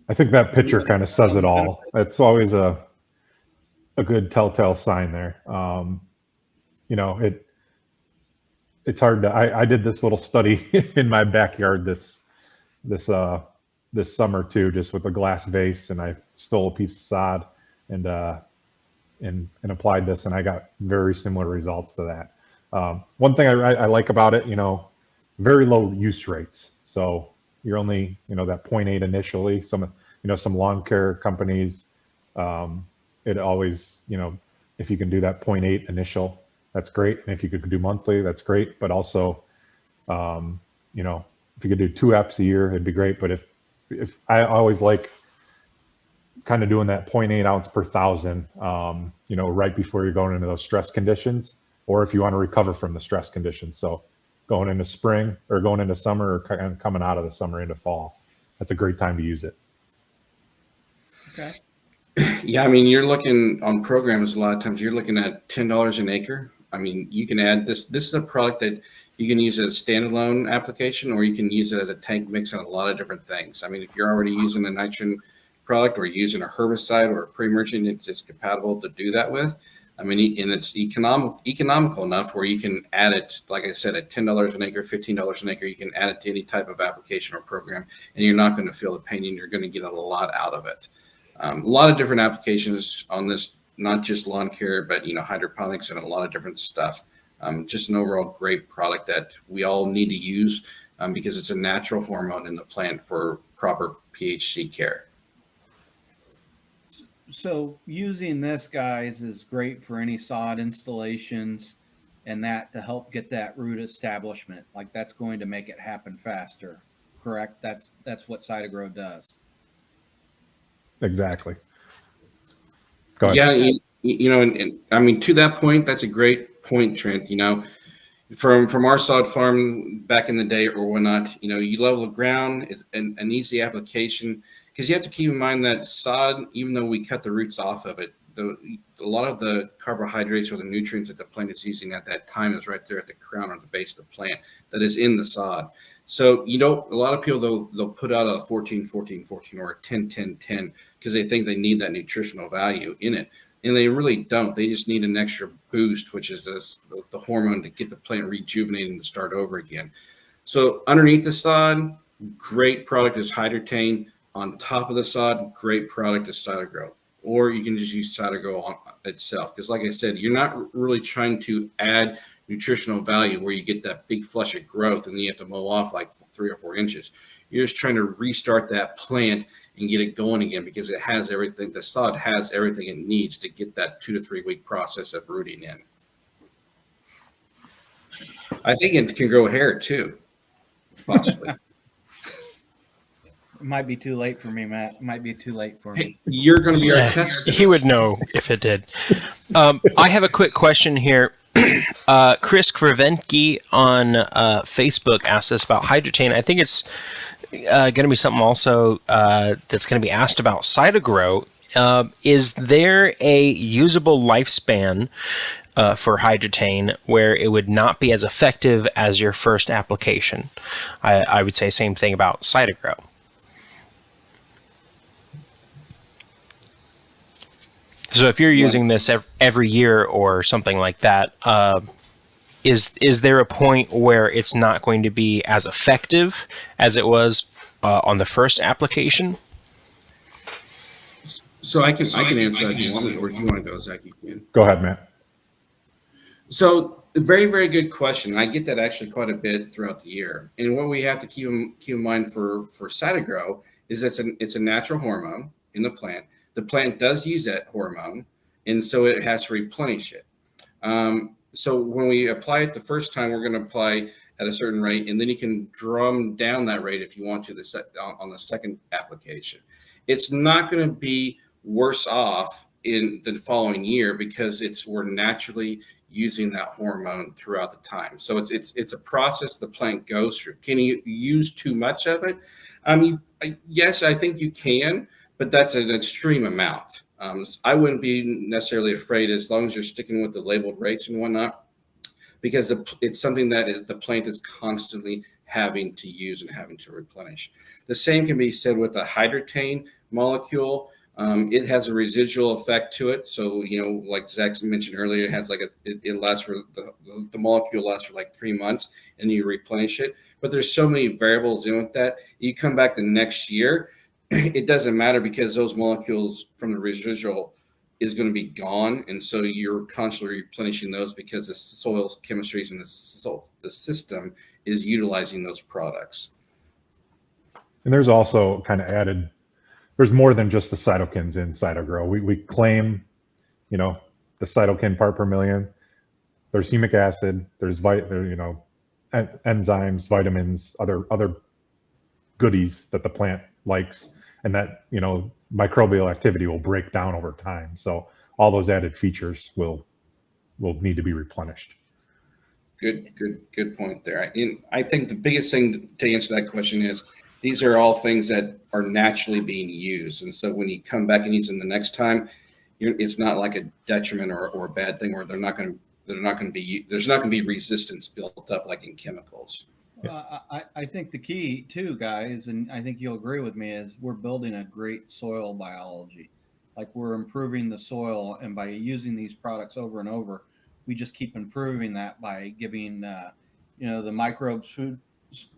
[SPEAKER 3] I think that picture kind of says it all. It's always a good telltale sign there. It's hard to. I did this little study in my backyard this summer too, just with a glass vase, and I stole a piece of sod and applied this, and I got very similar results to that. One thing I like about it, very low use rates. So you're only, that 0.8 initially. Some lawn care companies, it always, if you can do that 0.8 initial, that's great. And if you could do monthly, that's great. But also, if you could do 2 apps a year, it'd be great. But if I always like kind of doing that 0.8 ounce per thousand, right before you're going into those stress conditions, or if you want to recover from the stress conditions. So going into spring or going into summer or coming out of the summer into fall, that's a great time to use it.
[SPEAKER 2] okay.
[SPEAKER 4] Yeah, I mean, you're looking on programs a lot of times. You're looking at $10 an acre. I mean, you can add this. This is a product that you can use as a standalone application, or you can use it as a tank mix on a lot of different things. I mean, if you're already using a nitrogen product or using a herbicide or a pre-emergent, it's compatible to do that with. I mean, and it's economical enough where you can add it, like I said, at $10 an acre, $15 an acre. You can add it to any type of application or program, and you're not going to feel the pain, and you're going to get a lot out of it. A lot of different applications on this, not just lawn care, but hydroponics and a lot of different stuff. Just an overall great product that we all need to use because it's a natural hormone in the plant for proper PHC care.
[SPEAKER 2] So using this, guys, is great for any sod installations and that to help get that root establishment. Like that's going to make it happen faster. Correct? That's what Cytogrow does.
[SPEAKER 3] Exactly. Go ahead.
[SPEAKER 4] Yeah, and I mean, to that point, that's a great point, Trent. From our sod farm back in the day or whatnot, you level the ground. It's an easy application because you have to keep in mind that sod, even though we cut the roots off of it, a lot of the carbohydrates or the nutrients that the plant is using at that time is right there at the crown or the base of the plant that is in the sod. So, a lot of people, they'll put out a 14-14-14 or a 10-10-10 because they think they need that nutritional value in it. And they really don't. They just need an extra boost, which is the hormone to get the plant rejuvenating to start over again. So underneath the sod, great product is Hydrotain. On top of the sod, great product is Cytogrow. Or you can just use Cytogrow on itself. Because like I said, you're not really trying to add nutritional value where you get that big flush of growth and then you have to mow off like 3 or 4 inches. You're just trying to restart that plant and get it going again because it has everything. The sod has everything it needs to get that 2 to 3 week process of rooting in. I think it can grow hair too, possibly.
[SPEAKER 2] It might be too late for me, Matt. It might be too late for me.
[SPEAKER 4] Hey, you're going to be our test.
[SPEAKER 1] He would know if it did. I have a quick question here. Chris Kravenke on Facebook asked us about Hydrotain. I think it's going to be something also that's going to be asked about Cytogrow. Is there a usable lifespan for Hydrotain where it would not be as effective as your first application? I would say same thing about Cytogrow. So if you're using this every year or something like that, is there a point where it's not going to be as effective as it was on the first application?
[SPEAKER 4] So I can answer that if you want, or if you want to go, Zach, you can.
[SPEAKER 3] Go ahead, Matt.
[SPEAKER 4] So very, very good question. I get that actually quite a bit throughout the year. And what we have to keep in mind for Cytogrow is it's a natural hormone in the plant. The plant does use that hormone, and so it has to replenish it. So when we apply it the first time, we're going to apply at a certain rate, and then you can drum down that rate if you want to on the second application. It's not going to be worse off in the following year because we're naturally using that hormone throughout the time. So it's a process the plant goes through. Can you use too much of it? Yes, I think you can, but that's an extreme amount. I wouldn't be necessarily afraid as long as you're sticking with the labeled rates and whatnot, because it's something that the plant is constantly having to use and having to replenish. The same can be said with the Hydrotain molecule. It has a residual effect to it. So, like Zach mentioned earlier, it has it lasts for the molecule lasts for like 3 months and you replenish it. But there's so many variables in with that. You come back the next year, it doesn't matter because those molecules from the residual is going to be gone. And so you're constantly replenishing those because the soil chemistries and the system is utilizing those products.
[SPEAKER 3] And there's also kind of added, there's more than just the cytokines in Cytogrow. We claim, the cytokine part per million. There's humic acid, there's enzymes, vitamins, other goodies that the plant likes, and that microbial activity will break down over time. So all those added features will need to be replenished.
[SPEAKER 4] Good point there. And I think the biggest thing to answer that question is these are all things that are naturally being used. And so when you come back and use them the next time, it's not like a detriment or a bad thing where there's not going to be resistance built up like in chemicals.
[SPEAKER 2] I think the key too, guys, and I think you'll agree with me, is we're building a great soil biology. Like we're improving the soil, and by using these products over and over, we just keep improving that by giving, the microbes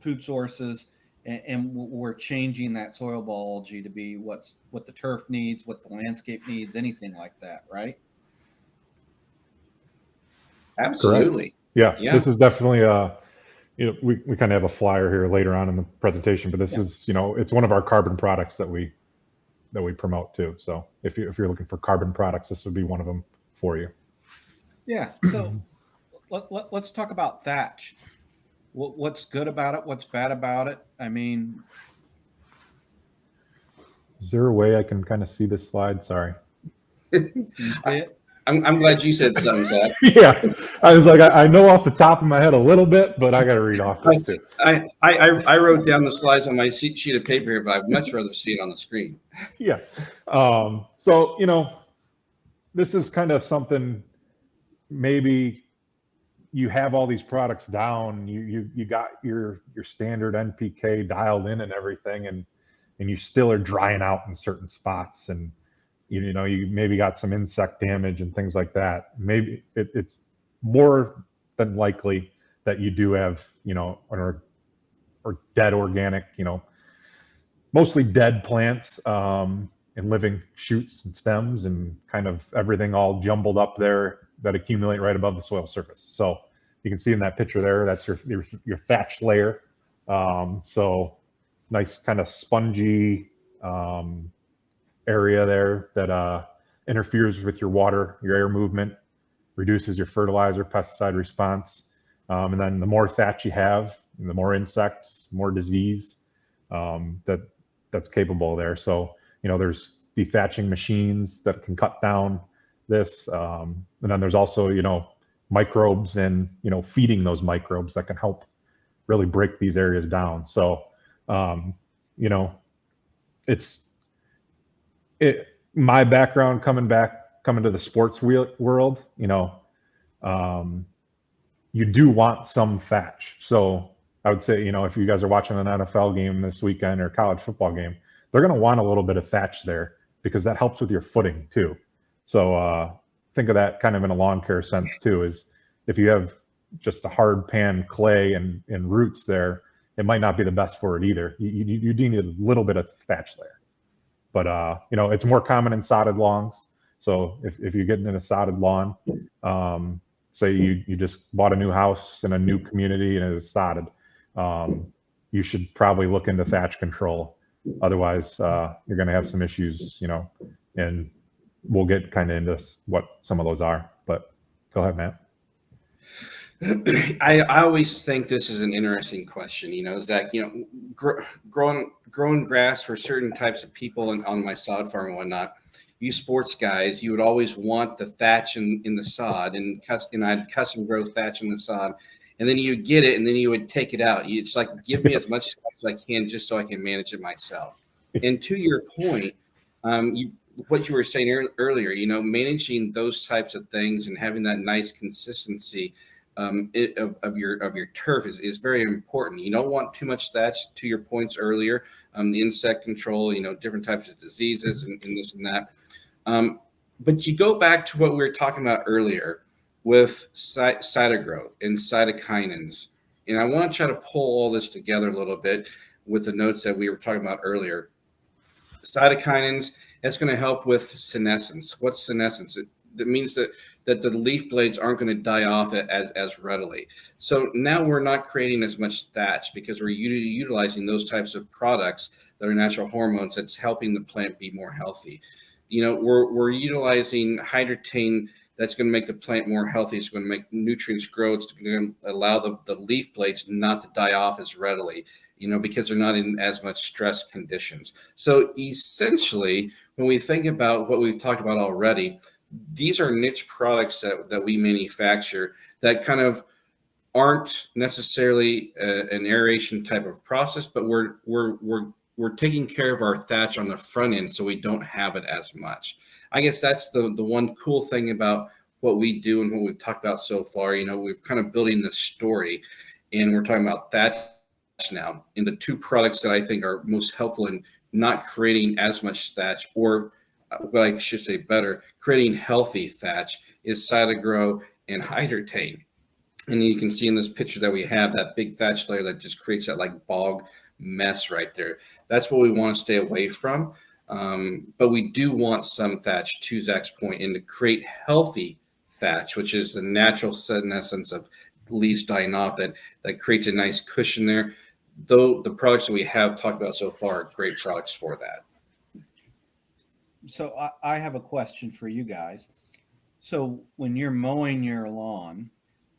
[SPEAKER 2] food sources, and we're changing that soil biology to be what the turf needs, what the landscape needs, anything like that, right?
[SPEAKER 4] Absolutely.
[SPEAKER 3] Yeah. This is definitely we kind of have a flyer here later on in the presentation, but this is, it's one of our carbon products that we promote too. So if you're looking for carbon products, this would be one of them for you.
[SPEAKER 2] Yeah. So let's talk about thatch. What's good about it? What's bad about it? I mean,
[SPEAKER 3] is there a way I can kind of see this slide? Sorry.
[SPEAKER 4] I'm glad you said something, Zach.
[SPEAKER 3] Yeah, I was like, I know off the top of my head a little bit, but I got to read off this too.
[SPEAKER 4] I wrote down the slides on my sheet of paper here, but I'd much rather see it on the screen.
[SPEAKER 3] Yeah. So, this is kind of something, maybe you have all these products down, you got your standard NPK dialed in and everything, and you still are drying out in certain spots, and you maybe got some insect damage and things like that. Maybe it's more than likely that you do have, or dead organic, mostly dead plants, and living shoots and stems and kind of everything all jumbled up there that accumulate right above the soil surface. So you can see in that picture there, that's your thatch layer. So nice kind of spongy area there that interferes with your water, your air movement, reduces your fertilizer, pesticide response. And then the more thatch you have, the more insects, more disease that's capable there. So, there's dethatching machines that can cut down this. And then there's also, microbes and, feeding those microbes that can help really break these areas down. So, my background coming to the sports world, you do want some thatch. So I would say, if you guys are watching an NFL game this weekend or a college football game, they're going to want a little bit of thatch there because that helps with your footing too. So think of that kind of in a lawn care sense too, is if you have just a hard pan clay and roots there, it might not be the best for it either. You do need a little bit of thatch layer. But, it's more common in sodded lawns. So if you're getting in a sodded lawn, say you just bought a new house in a new community and it was sodded, you should probably look into thatch control. Otherwise, you're going to have some issues, and we'll get kind of into what some of those are. But go ahead, Matt.
[SPEAKER 4] I always think this is an interesting question, Zach, growing grass for certain types of people on my sod farm and whatnot. You sports guys, you would always want the thatch in the sod, and I'd custom grow thatch in the sod, and then you get it, and then you would take it out. It's like, give me as much as I can just so I can manage it myself. And to your point, what you were saying earlier, managing those types of things and having that nice consistency of your turf is very important. You don't want too much thatch, to your points earlier, the insect control, different types of diseases and this and that. But you go back to what we were talking about earlier with cytogrowth and cytokinins. And I want to try to pull all this together a little bit with the notes that we were talking about earlier. Cytokinins, that's going to help with senescence. What's senescence? It means that the leaf blades aren't going to die off as readily. So now we're not creating as much thatch because we're utilizing those types of products that are natural hormones that's helping the plant be more healthy. We're utilizing Hydrotain that's going to make the plant more healthy. It's going to make nutrients grow. It's going to allow the leaf blades not to die off as readily, because they're not in as much stress conditions. So essentially, when we think about what we've talked about already, these are niche products that we manufacture that kind of aren't necessarily an aeration type of process, but we're taking care of our thatch on the front end, so we don't have it as much. I guess that's the one cool thing about what we do and what we've talked about so far. You know, we're kind of building this story, and we're talking about thatch now. And the two products that I think are most helpful in not creating as much thatch, or what I should say better, creating healthy thatch, is Cytogrow and Hydratain. And you can see in this picture that we have that big thatch layer that just creates that like bog mess right there. That's what we want to stay away from. But we do want some thatch, to Zach's point, and to create healthy thatch, which is the natural senescence of leaves dying off, that creates a nice cushion there. Though the products that we have talked about so far are great products for that.
[SPEAKER 2] So I have a question for you guys. So when you're mowing your lawn,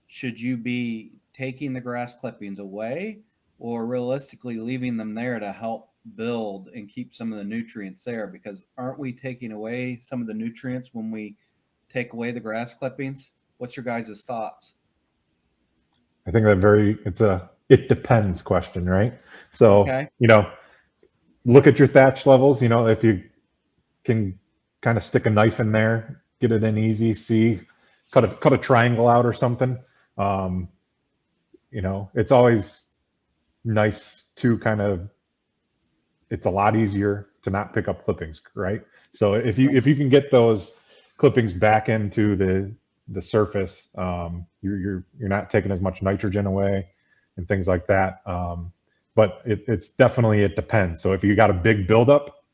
[SPEAKER 2] should you be taking the grass clippings away, or realistically leaving them there to help build and keep some of the nutrients there? Because aren't we taking away some of the nutrients when we take away the grass clippings? What's your guys' thoughts?
[SPEAKER 3] I think that it depends question, right? So,
[SPEAKER 2] Okay.
[SPEAKER 3] you know, look at your thatch levels. You know, if you can kind of stick a knife in there, get it in easy, cut a triangle out or something. You know, it's always nice to it's a lot easier to not pick up clippings, right? So if you can get those clippings back into the surface, you're not taking as much nitrogen away and things like that. But it depends. So if you got a big buildup,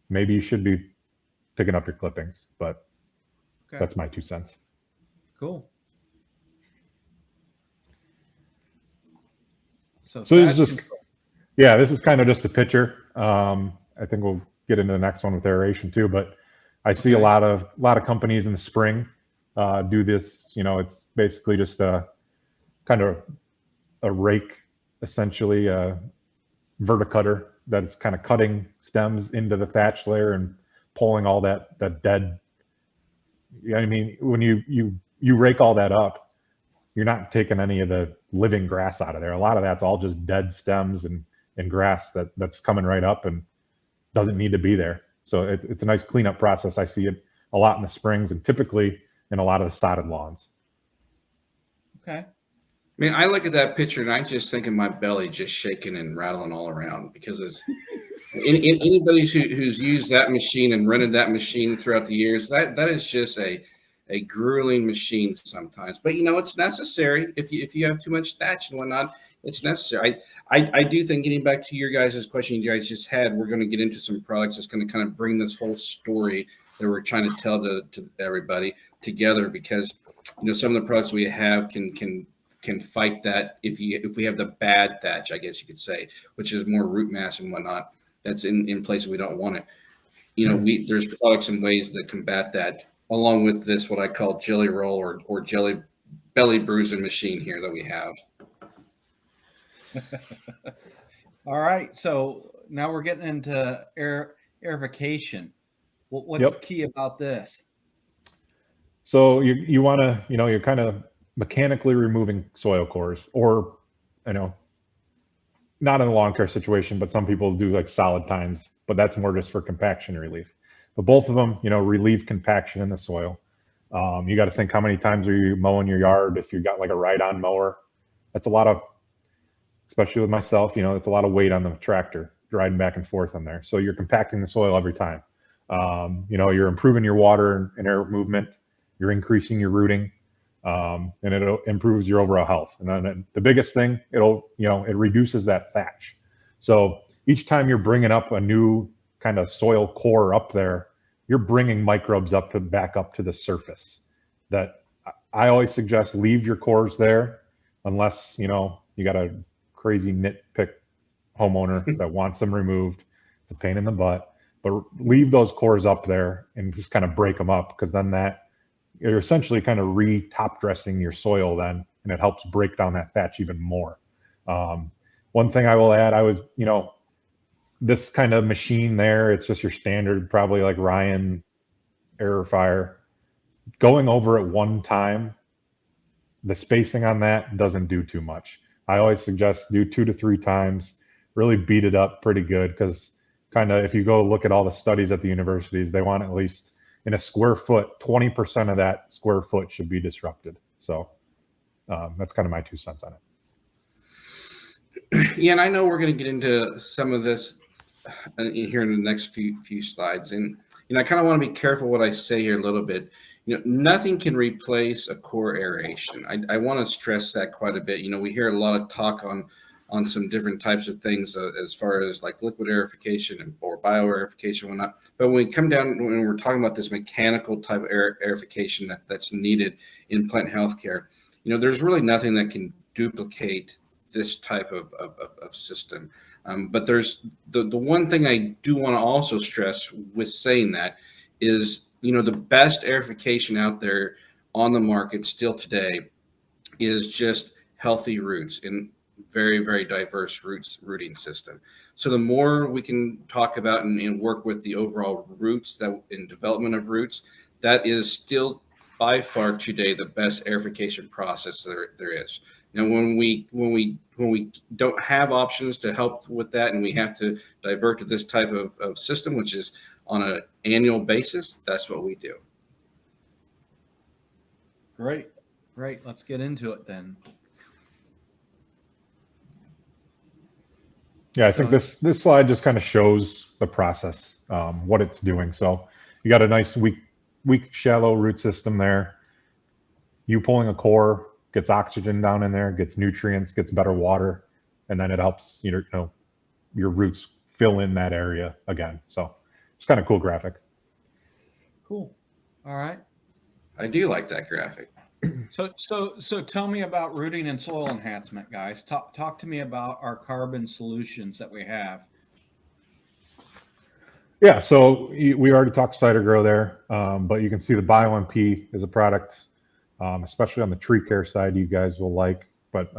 [SPEAKER 3] maybe you should be picking up your clippings, but
[SPEAKER 2] Okay.
[SPEAKER 3] that's my 2 cents.
[SPEAKER 2] Cool. So
[SPEAKER 3] this is kind of just a picture. I think we'll get into the next one with aeration too, but I see a lot of companies in the spring do this. You know, it's basically just a kind of a rake, essentially a verticutter that's kind of cutting stems into the thatch layer and pulling all that dead. I mean, when you rake all that up, you're not taking any of the living grass out of there. A lot of that's all just dead stems and grass that's coming right up and doesn't need to be there. So it's a nice cleanup process. I see it a lot in the springs and typically in a lot of the sodded lawns.
[SPEAKER 2] Okay.
[SPEAKER 4] I mean, I look at that picture and I just think of my belly just shaking and rattling all around, because it's anybody who's used that machine and rented that machine throughout the years, that is just a grueling machine sometimes. But you know, it's necessary. If you have too much thatch and whatnot, it's necessary. I do think, getting back to your guys' question you guys just had, we're going to get into some products that's going to kind of bring this whole story that we're trying to tell to everybody together, because you know, some of the products we have can fight that if we have the bad thatch, I guess you could say, which is more root mass and whatnot that's in places we don't want it. You know, there's products and ways that combat that, along with this what I call jelly roll or jelly belly bruising machine here that we have.
[SPEAKER 2] All right. So now we're getting into aerification. What's key about this?
[SPEAKER 3] So you want to, you know, you're kind of mechanically removing soil cores, or, you know, not in a lawn care situation, but some people do like solid tines, but that's more just for compaction relief. But both of them, you know, relieve compaction in the soil. You got to think, how many times are you mowing your yard? If you've got like a ride-on mower, that's a lot of, especially with myself, you know, it's a lot of weight on the tractor riding back and forth on there. So you're compacting the soil every time. You know, you're improving your water and air movement. You're increasing your rooting, and it improves your overall health. And then the biggest thing, it reduces that thatch. So each time you're bringing up a new kind of soil core up there, you're bringing microbes back up to the surface. That I always suggest, leave your cores there, unless, you know, you got a crazy nitpick homeowner that wants them removed. It's a pain in the butt, but leave those cores up there and just kind of break them up, because then you're essentially kind of top dressing your soil then, and it helps break down that thatch even more. One thing I will add, you know, this kind of machine there, it's just your standard, probably like Ryan aerifier. Going over it one time the spacing on that doesn't do too much. I always suggest do 2 to 3 times, really beat it up pretty good, because kind of if you go look at all the studies at the universities, they want at least in a square foot, 20% of that square foot should be disrupted. So that's kind of my 2 cents on it.
[SPEAKER 4] Yeah, and I know we're going to get into some of this here in the next few slides, and I kind of want to be careful what I say here a little bit. Nothing can replace a core aeration. I want to stress that quite a bit. We hear a lot of talk on some different types of things as far as like liquid aerification or bioaerification and whatnot. But when we come down, when we're talking about this mechanical type of aerification that's needed in plant healthcare, there's really nothing that can duplicate this type of system. But there's the one thing I do want to also stress with saying that is, the best aerification out there on the market still today is just healthy roots in very, very diverse rooting system. So the more we can talk about and work with the overall roots that in development of roots, that is still by far today the best aerification process there is. Now, when we don't have options to help with that, and we have to divert to this type of system, which is on an annual basis, that's what we do.
[SPEAKER 2] Great. Let's get into it then.
[SPEAKER 3] Yeah, I think this slide just kind of shows the process, what it's doing. So you got a nice weak, shallow root system there. You pulling a core gets oxygen down in there, gets nutrients, gets better water, and then it helps your roots fill in that area again. So it's kind of cool graphic.
[SPEAKER 2] Cool. All right.
[SPEAKER 4] I do like that graphic.
[SPEAKER 2] So tell me about rooting and soil enhancement, guys. Talk to me about our carbon solutions that we have.
[SPEAKER 3] Yeah, so we already talked CytoGrow there, but you can see the BioMP is a product, especially on the tree care side, you guys will like. But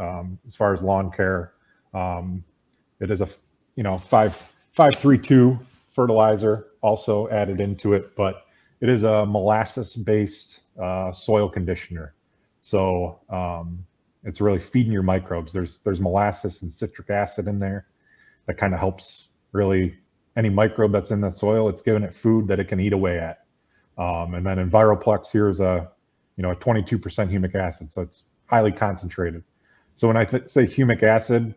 [SPEAKER 3] as far as lawn care, it is a 532 fertilizer also added into it, but it is a molasses-based soil conditioner. So it's really feeding your microbes. There's molasses and citric acid in there that kind of helps really any microbe that's in the soil. It's giving it food that it can eat away at. And then EnviroPlex here is a 22% humic acid, so it's highly concentrated. So when I say humic acid,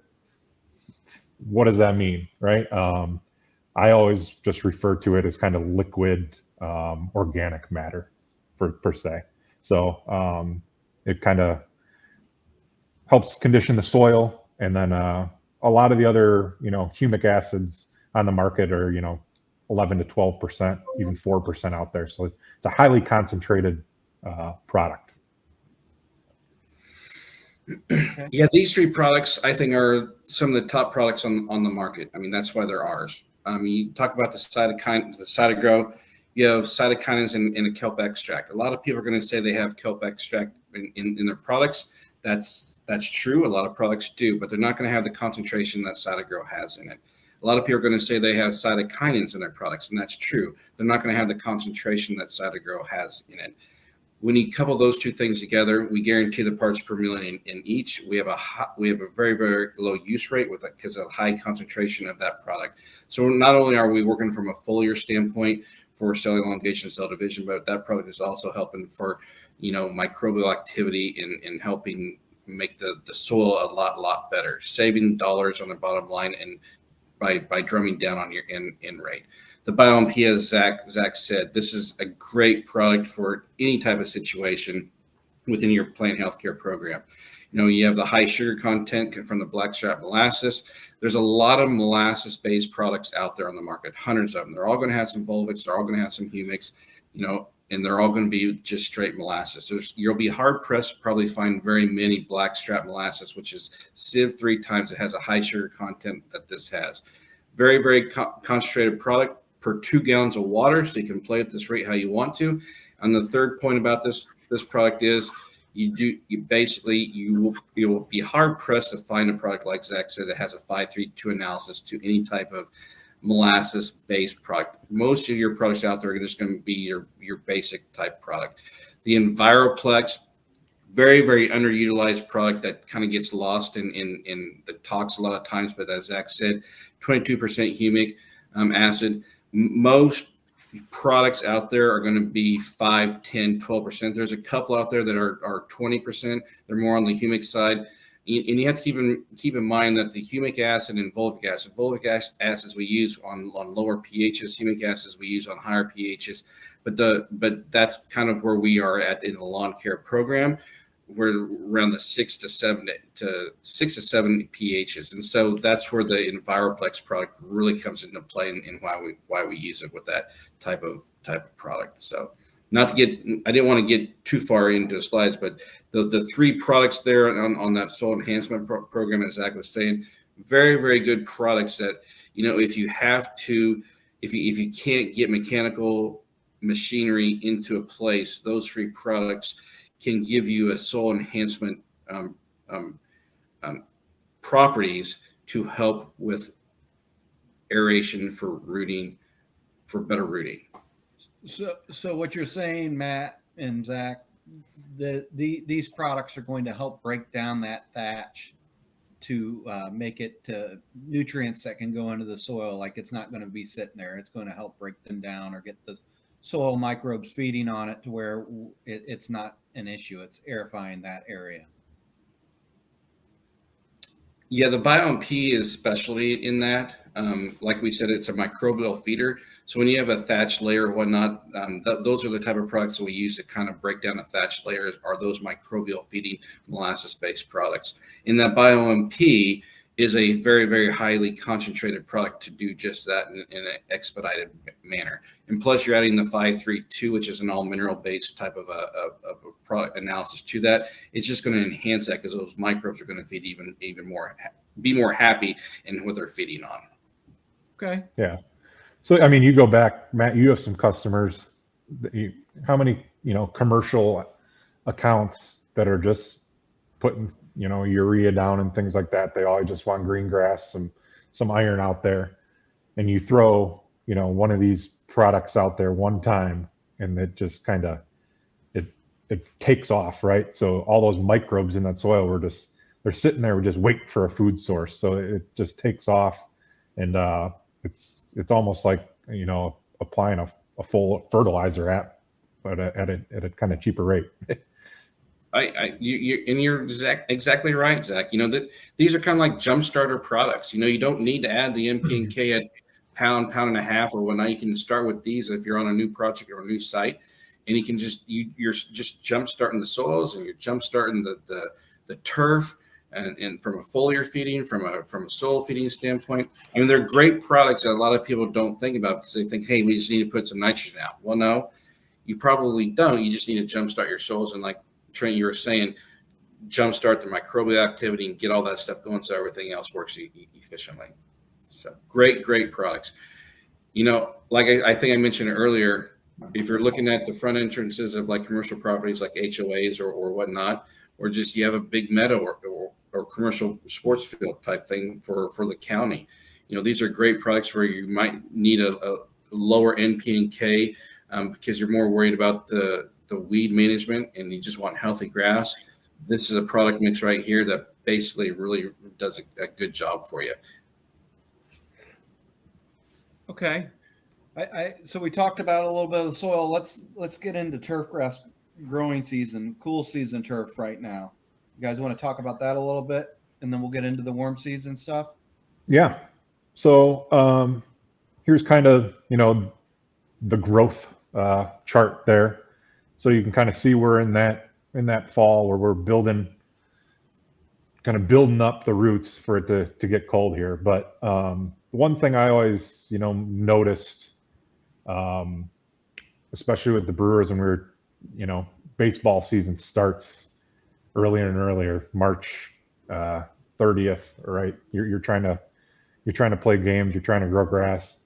[SPEAKER 3] what does that mean, right? I always just refer to it as kind of liquid organic matter per se. So it kind of helps condition the soil, and then a lot of the other humic acids on the market are 11 to 12%, even 4% out there. So it's a highly concentrated product.
[SPEAKER 2] Okay.
[SPEAKER 4] Yeah, these three products I think are some of the top products on the market. I mean, that's why they're ours. You talk about the CytoGrow, you have cytokinins in a kelp extract. A lot of people are going to say they have kelp extract in their products. That's true. A lot of products do, but they're not going to have the concentration that CytoGrow has in it. A lot of people are going to say they have cytokinins in their products, and that's true. They're not going to have the concentration that CytoGrow has in it. When you couple those two things together, we guarantee the parts per million in each. We have a very, very low use rate with it because of the high concentration of that product. So not only are we working from a foliar standpoint for cell elongation, cell division, but that product is also helping for microbial activity in helping make the soil a lot better, saving dollars on the bottom line and by drumming down on your in rate. The BioMP, as Zach said, this is a great product for any type of situation within your plant healthcare program. You have the high sugar content from the blackstrap molasses. There's a lot of molasses-based products out there on the market, hundreds of them. They're all going to have some volvics, they're all going to have some humics, and they're all going to be just straight molasses. You'll be hard pressed to probably find very many blackstrap molasses, which is sieved 3 times. It has a high sugar content that this has. Very, very concentrated product per 2 gallons of water, so you can play at this rate how you want to. And the third point about this product is you will be hard pressed to find a product like Zach said that has a 532 analysis to any type of molasses based product. Most of your products out there are just going to be your basic type product. The EnviroPlex, Very, very underutilized product that kind of gets lost in the talks a lot of times. But as Zach said, 22% humic acid. Most products out there are going to be 5, 10, 12%. There's a couple out there that are 20%. They're more on the humic side. And you have to keep in mind that the humic acid and fulvic acids we use on lower pHs, humic acids we use on higher pHs. But that's kind of where we are at in the lawn care program. We're around the 6 to 7 pHs, and so that's where the Enviroplex product really comes into play, and why we use it with that type of product. So, I didn't want to get too far into the slides, but the 3 products there on that soil enhancement program, as Zach was saying, very, very good products that, if you can't get mechanical machinery into a place, those 3 products can give you a soil enhancement properties to help with aeration for rooting, for better rooting.
[SPEAKER 2] So what you're saying, Matt and Zach, these products are going to help break down that thatch to make it to nutrients that can go into the soil. Like, it's not going to be sitting there. It's going to help break them down or get the soil microbes feeding on it to where it's not an issue. It's aerifying that area.
[SPEAKER 4] Yeah, the BioMP is specialty in that. Like we said, it's a microbial feeder. So when you have a thatch layer or whatnot, those are the type of products that we use to kind of break down a thatch layer, are those microbial feeding molasses-based products. And that BioMP is a very, very highly concentrated product to do just that in an expedited manner. And plus, you're adding the 532, which is an all mineral based type of a product analysis to that. It's just going to enhance that, because those microbes are going to feed even more, be more happy in what they're feeding on.
[SPEAKER 2] Okay.
[SPEAKER 3] Yeah. So, I mean, you go back, Matt, you have some customers how many, commercial accounts that are just putting, urea down and things like that. They all just want green grass, some iron out there. And you throw, one of these products out there one time, and it just kind of, it takes off, right? So all those microbes in that soil they're sitting there, we're just waiting for a food source. So it just takes off, and it's almost like, applying a full fertilizer at a kind of cheaper rate.
[SPEAKER 4] You're exactly right, Zach. That these are kind of like jump starter products. You don't need to add the NP&K at pound and a half or whatnot. You can start with these if you're on a new project or a new site, and you can you're just jump starting the soils, and you're jump starting the turf, and from a foliar feeding, from a soil feeding standpoint. They're great products that a lot of people don't think about, because they think, hey, we just need to put some nitrogen out. Well, no, you probably don't. You just need to jump start your soils, and like Trent, you were saying, jumpstart the microbial activity and get all that stuff going, so everything else works efficiently. So great products. Like I think I mentioned earlier, if you're looking at the front entrances of like commercial properties like HOAs or whatnot, or just you have a big meadow or commercial sports field type thing for the county, these are great products where you might need a lower NP&K because you're more worried about the weed management and you just want healthy grass. This is a product mix right here that basically really does a good job for you.
[SPEAKER 2] Okay. So we talked about a little bit of the soil. Let's get into turf grass growing season, cool season turf right now. You guys want to talk about that a little bit, and then we'll get into the warm season stuff?
[SPEAKER 3] Yeah. So here's kind of, the growth chart there. So you can kind of see we're in that fall where we're building up the roots for it to get cold here. But one thing I always, noticed, especially with the Brewers, when we're, baseball season starts earlier and earlier, March 30th, right? You're trying to play games, you're trying to grow grass.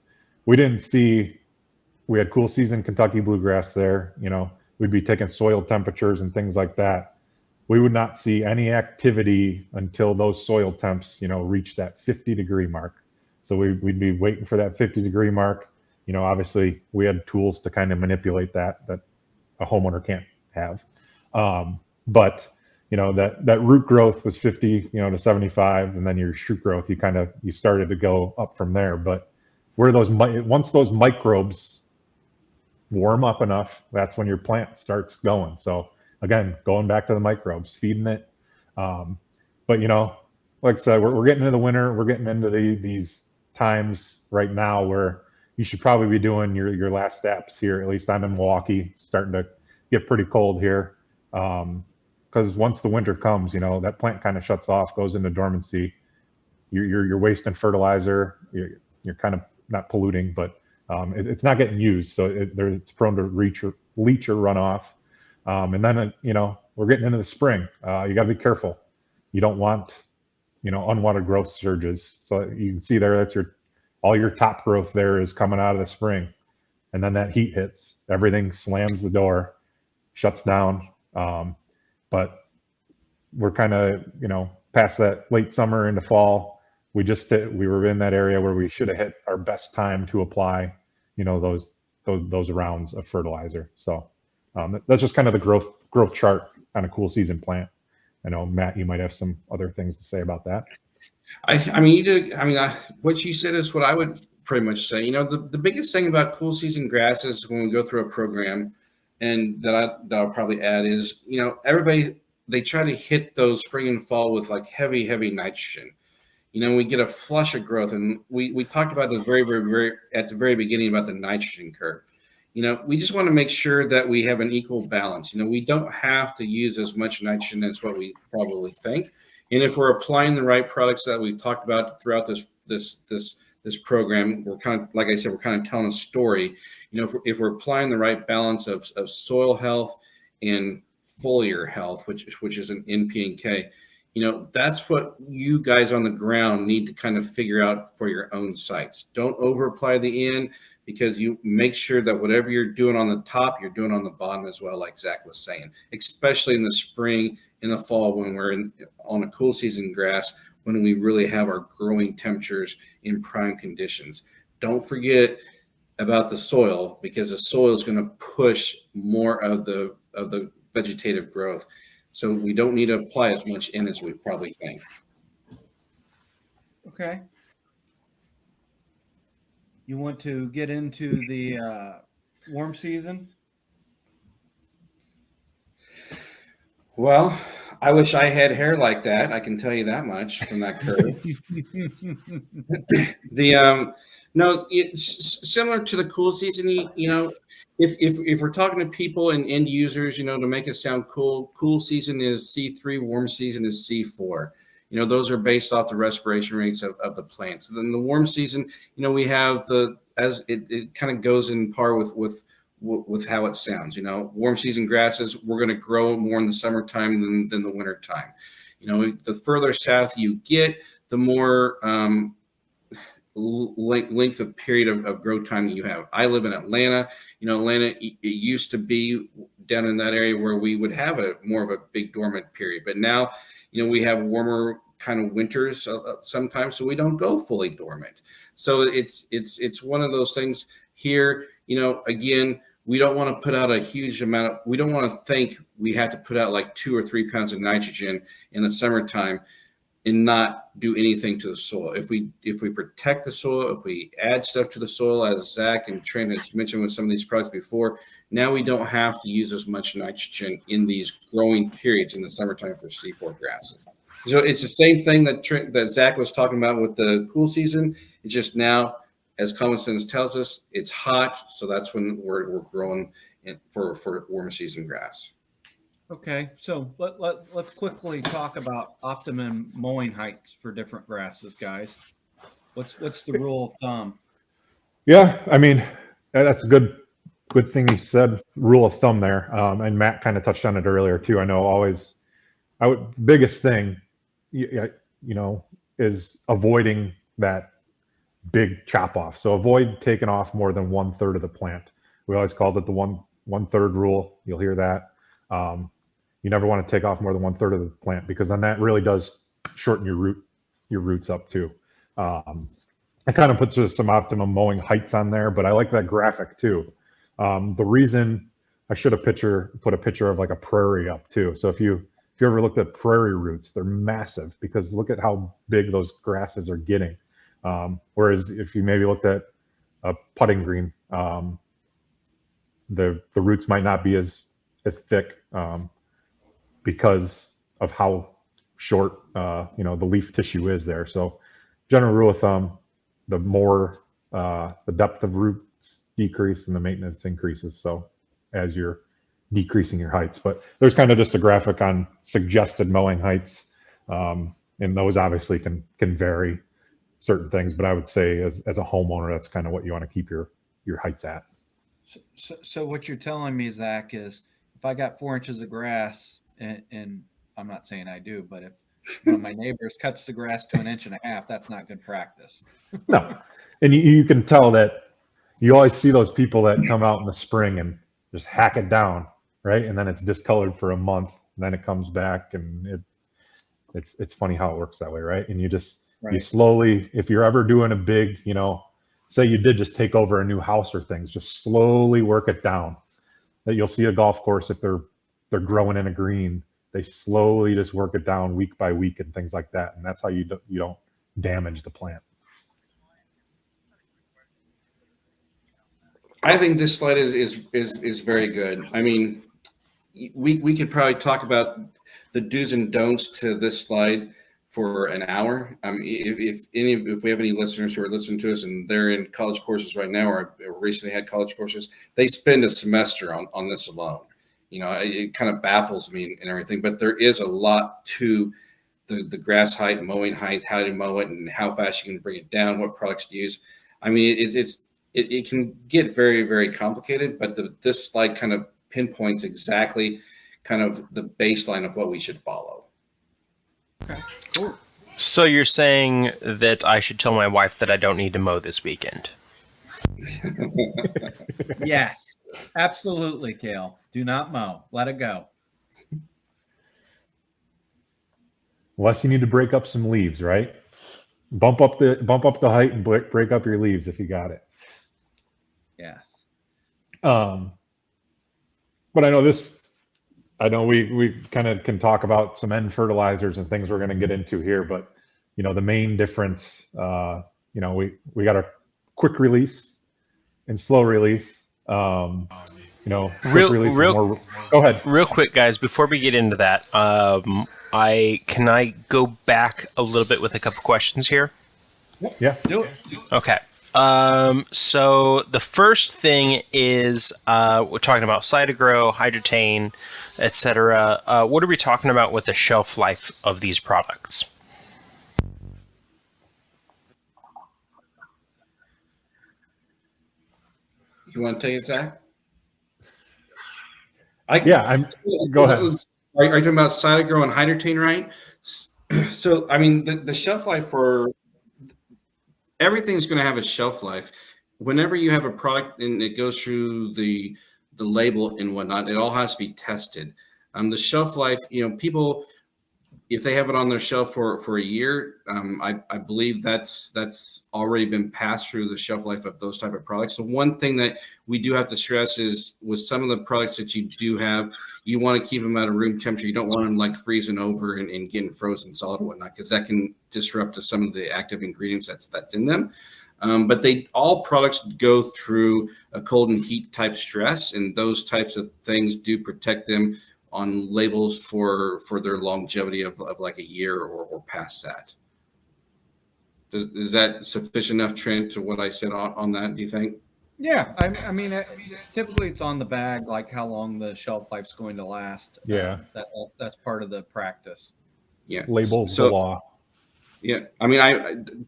[SPEAKER 3] We had cool season Kentucky bluegrass there, we'd be taking soil temperatures and things like that. We would not see any activity until those soil temps, reach that 50-degree mark. So we'd be waiting for that 50-degree mark. Obviously we had tools to kind of manipulate that a homeowner can't have. But that root growth was 50, to 75, and then your shoot growth, you started to go up from there. But once those microbes warm up enough, that's when your plant starts going. So again, going back to the microbes, feeding it. But like I said, we're getting into the winter. We're getting into these times right now where you should probably be doing your last steps here. At least I'm in Milwaukee. It's starting to get pretty cold here. Because once the winter comes, that plant kind of shuts off, goes into dormancy. You're wasting fertilizer. You're kind of not polluting, but it's not getting used, so it's prone to leach or run off. And then we're getting into the spring. You got to be careful. You don't want unwanted growth surges. So you can see there, all your top growth there is coming out of the spring, and then that heat hits, everything slams the door, shuts down. But we're kind of past that late summer into fall. We were in that area where we should have hit our best time to apply those rounds of fertilizer. So that's just kind of the growth chart on a cool season plant. I know, Matt, you might have some other things to say about that.
[SPEAKER 4] What you said is what I would pretty much say. The biggest thing about cool season grasses when we go through a program, and that I'll probably add is, everybody, they try to hit those spring and fall with like heavy nitrogen. We get a flush of growth, and we talked about the at the very beginning about the nitrogen curve. We just want to make sure that we have an equal balance. We don't have to use as much nitrogen as what we probably think. And if we're applying the right products that we've talked about throughout this program, we're kind of, like I said, we're kind of telling a story. If we're applying the right balance of soil health and foliar health, which is an NP and K, that's what you guys on the ground need to kind of figure out for your own sites. Don't over apply the N, because you make sure that whatever you're doing on the top, you're doing on the bottom as well, like Zach was saying, especially in the spring, in the fall, when we're on a cool season grass, when we really have our growing temperatures in prime conditions. Don't forget about the soil, because the soil is going to push more of the vegetative growth. So we don't need to apply as much in as we probably think.
[SPEAKER 2] Okay. You want to get into the warm season?
[SPEAKER 4] Well, I wish I had hair like that. I can tell you that much from that curve. No, it's similar to the cool season. If we're talking to people and end users, to make it sound cool season is C3, warm season is C4. Those are based off the respiration rates of the plants. Then the warm season, we have as it kind of goes in par with how it sounds. Warm season grasses, we're going to grow more in the summertime than the winter time. The further south you get, the more length of period of growth time that you have. I live in Atlanta. Atlanta, it used to be down in that area where we would have more of a big dormant period, but now we have warmer kind of winters sometimes, so we don't go fully dormant. So it's one of those things here. Again, we don't want to put out a huge amount we don't want to think we have to put out like 2 or 3 pounds of nitrogen in the summertime and not do anything to the soil. If we protect the soil, if we add stuff to the soil, as Zach and Trent has mentioned with some of these products before, now we don't have to use as much nitrogen in these growing periods in the summertime for C4 grasses. So it's the same thing that Zach was talking about with the cool season. It's just now, as common sense tells us, it's hot, so that's when we're growing for warm season grass.
[SPEAKER 2] Okay, so let's quickly talk about optimum mowing heights for different grasses, guys. What's the rule of thumb?
[SPEAKER 3] Yeah, that's a good thing you said. Rule of thumb there, and Matt kind of touched on it earlier too. I know biggest thing, is avoiding that big chop off. So avoid taking off more than 1/3 of the plant. We always called it the one third rule. You'll hear that. You never want to take off more than 1/3 of the plant, because then that really does shorten your roots up too. It kind of puts some optimum mowing heights on there, but I like that graphic too. The reason I should have put a picture of like a prairie up too. So if you if you ever looked at prairie roots, they're massive because look at how big those grasses are getting. Whereas if you maybe looked at a putting green, the roots might not be as thick because of how short the leaf tissue is there. So general rule of thumb, the more the depth of roots decrease and the maintenance increases. So as you're decreasing your heights, but there's kind of just a graphic on suggested mowing heights, and those obviously can vary certain things, but I would say as a homeowner, that's kind of what you want to keep your heights at.
[SPEAKER 2] So what you're telling me, Zach, is if I got 4 inches of grass, and I'm not saying I do, but if one of my neighbors cuts the grass to 1.5 inches, that's not good practice.
[SPEAKER 3] No, and you can tell that you always see those people that come out in the spring and just hack it down, right? And then it's discolored for a month, and then it comes back, and it's funny how it works that way, right? And you just you slowly, if you're ever doing a big, say you did just take over a new house or things, just slowly work it down. That you'll see a golf course, if they're growing in a green, they slowly just work it down week by week and things like that, and that's how you don't damage the plant.
[SPEAKER 4] I think this slide is very good. I mean, we could probably talk about the do's and don'ts to this slide for an hour. I mean, if we have any listeners who are listening to us and they're in college courses right now or recently had college courses, they spend a semester on this alone. It kind of baffles me and everything, but there is a lot to the grass height, mowing height, how to mow it, and how fast you can bring it down, what products to use. I mean, it can get very, very complicated, but this slide kind of pinpoints exactly kind of the baseline of what we should follow.
[SPEAKER 2] Okay, cool.
[SPEAKER 1] So you're saying that I should tell my wife that I don't need to mow this weekend?
[SPEAKER 2] Yes, absolutely, Kale. Do not mow. Let it go.
[SPEAKER 3] Unless you need to break up some leaves, right? Bump up the height and break up your leaves if you got it.
[SPEAKER 2] Yes.
[SPEAKER 3] But I know we kind of can talk about some end fertilizers and things we're going to get into here, but the main difference, we got a quick release and slow release. Quick release go ahead.
[SPEAKER 1] Real quick, guys, before we get into that, can I go back a little bit with a couple questions here?
[SPEAKER 3] Yeah.
[SPEAKER 2] Do it.
[SPEAKER 1] Okay. So the first thing is we're talking about Cytogro, Hydrotane, etc. What are we talking about with the shelf life of these products?
[SPEAKER 4] You want to take it, Zach?
[SPEAKER 3] Go ahead.
[SPEAKER 4] Are you talking about Cytogro and Hydrotane, right? So, I mean, the shelf life for everything's going to have a shelf life. Whenever you have a product and it goes through the label and whatnot, it all has to be tested. The shelf life, people, if they have it on their shelf for a year, I believe that's already been passed through the shelf life of those type of products. So one thing that we do have to stress is with some of the products that you do have, you want to keep them at a room temperature. You don't want them like freezing over and getting frozen solid and whatnot, because that can disrupt some of the active ingredients that's in them. But all products go through a cold and heat type stress, and those types of things do protect them on labels for their longevity of like a year or past that. Is that sufficient enough, Trent, to what I said on that, do you think?
[SPEAKER 2] Yeah, I mean, typically it's on the bag, like how long the shelf life's going to last.
[SPEAKER 3] Yeah.
[SPEAKER 2] That's part of the practice.
[SPEAKER 4] Yeah.
[SPEAKER 3] Labels the law.
[SPEAKER 4] Yeah. I mean,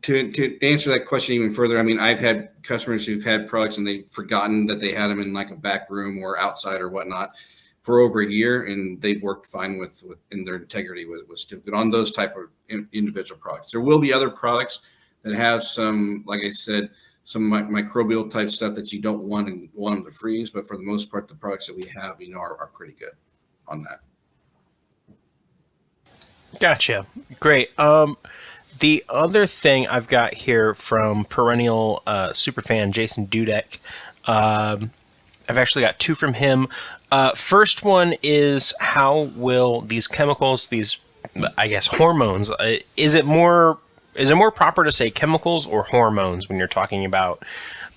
[SPEAKER 4] to answer that question even further, I mean, I've had customers who've had products and they've forgotten that they had them in like a back room or outside or whatnot for over a year, and they've worked fine with and their integrity was still good on those type of individual products. There will be other products that have some, like I said, some microbial type stuff that you don't want them to freeze, but for the most part, the products that we have, are pretty good on that.
[SPEAKER 1] Gotcha. Great. The other thing I've got here from perennial superfan Jason Dudek, I've actually got two from him. First one is, how will these chemicals, these, I guess, hormones, is it more proper to say chemicals or hormones when you're talking about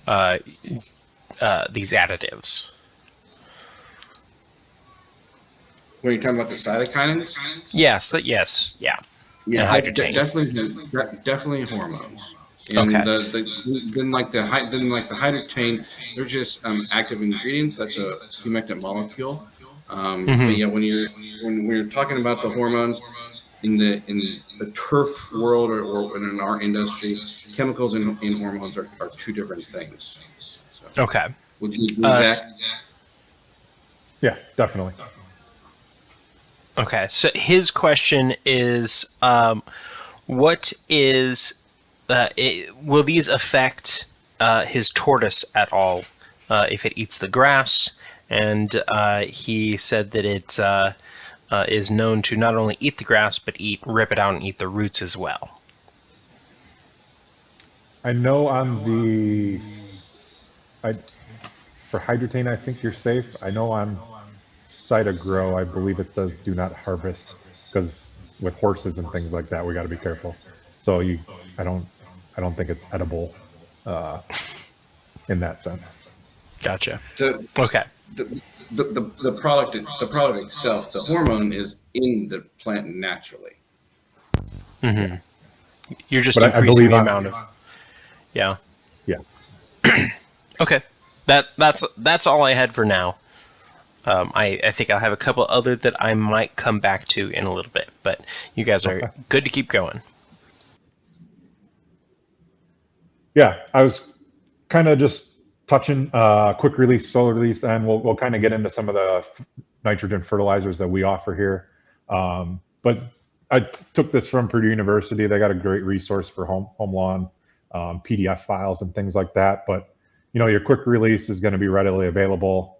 [SPEAKER 1] these additives?
[SPEAKER 4] When you're talking about the cytokines,
[SPEAKER 1] Yes, yeah. And hydrogen.
[SPEAKER 4] definitely hormones. And
[SPEAKER 1] Okay.
[SPEAKER 4] then like the hydrogen, they're just active ingredients. That's a humectant molecule.
[SPEAKER 1] Mhm.
[SPEAKER 4] But yeah, when you're talking about the hormones in the turf world or in our industry, chemicals and hormones are two different things. So,
[SPEAKER 1] Okay.
[SPEAKER 4] would you agree, Zach?
[SPEAKER 3] Yeah, definitely.
[SPEAKER 1] Okay, so his question is, what is, will these affect his tortoise at all if it eats the grass? And he said that it is known to not only eat the grass, but rip it out and eat the roots as well.
[SPEAKER 3] I know on for hydrotain, I think you're safe. I know on Cytogrow, I believe it says do not harvest, because with horses and things like that, we got to be careful. So I don't think it's edible in that sense.
[SPEAKER 1] Gotcha.
[SPEAKER 4] Okay. The product itself, the hormone is in the plant naturally.
[SPEAKER 1] Mm-hmm. You're just
[SPEAKER 3] But
[SPEAKER 1] increasing the amount of. Yeah.
[SPEAKER 3] Yeah.
[SPEAKER 1] Okay. That's all I had for now. I think I'll have a couple other that I might come back to in a little bit, but you guys are good to keep going.
[SPEAKER 3] Yeah, I was kind of just touching quick release, solar release, and we'll kind of get into some of the nitrogen fertilizers that we offer here. But I took this from Purdue University. They got a great resource for home lawn PDF files and things like that. But your quick release is going to be readily available.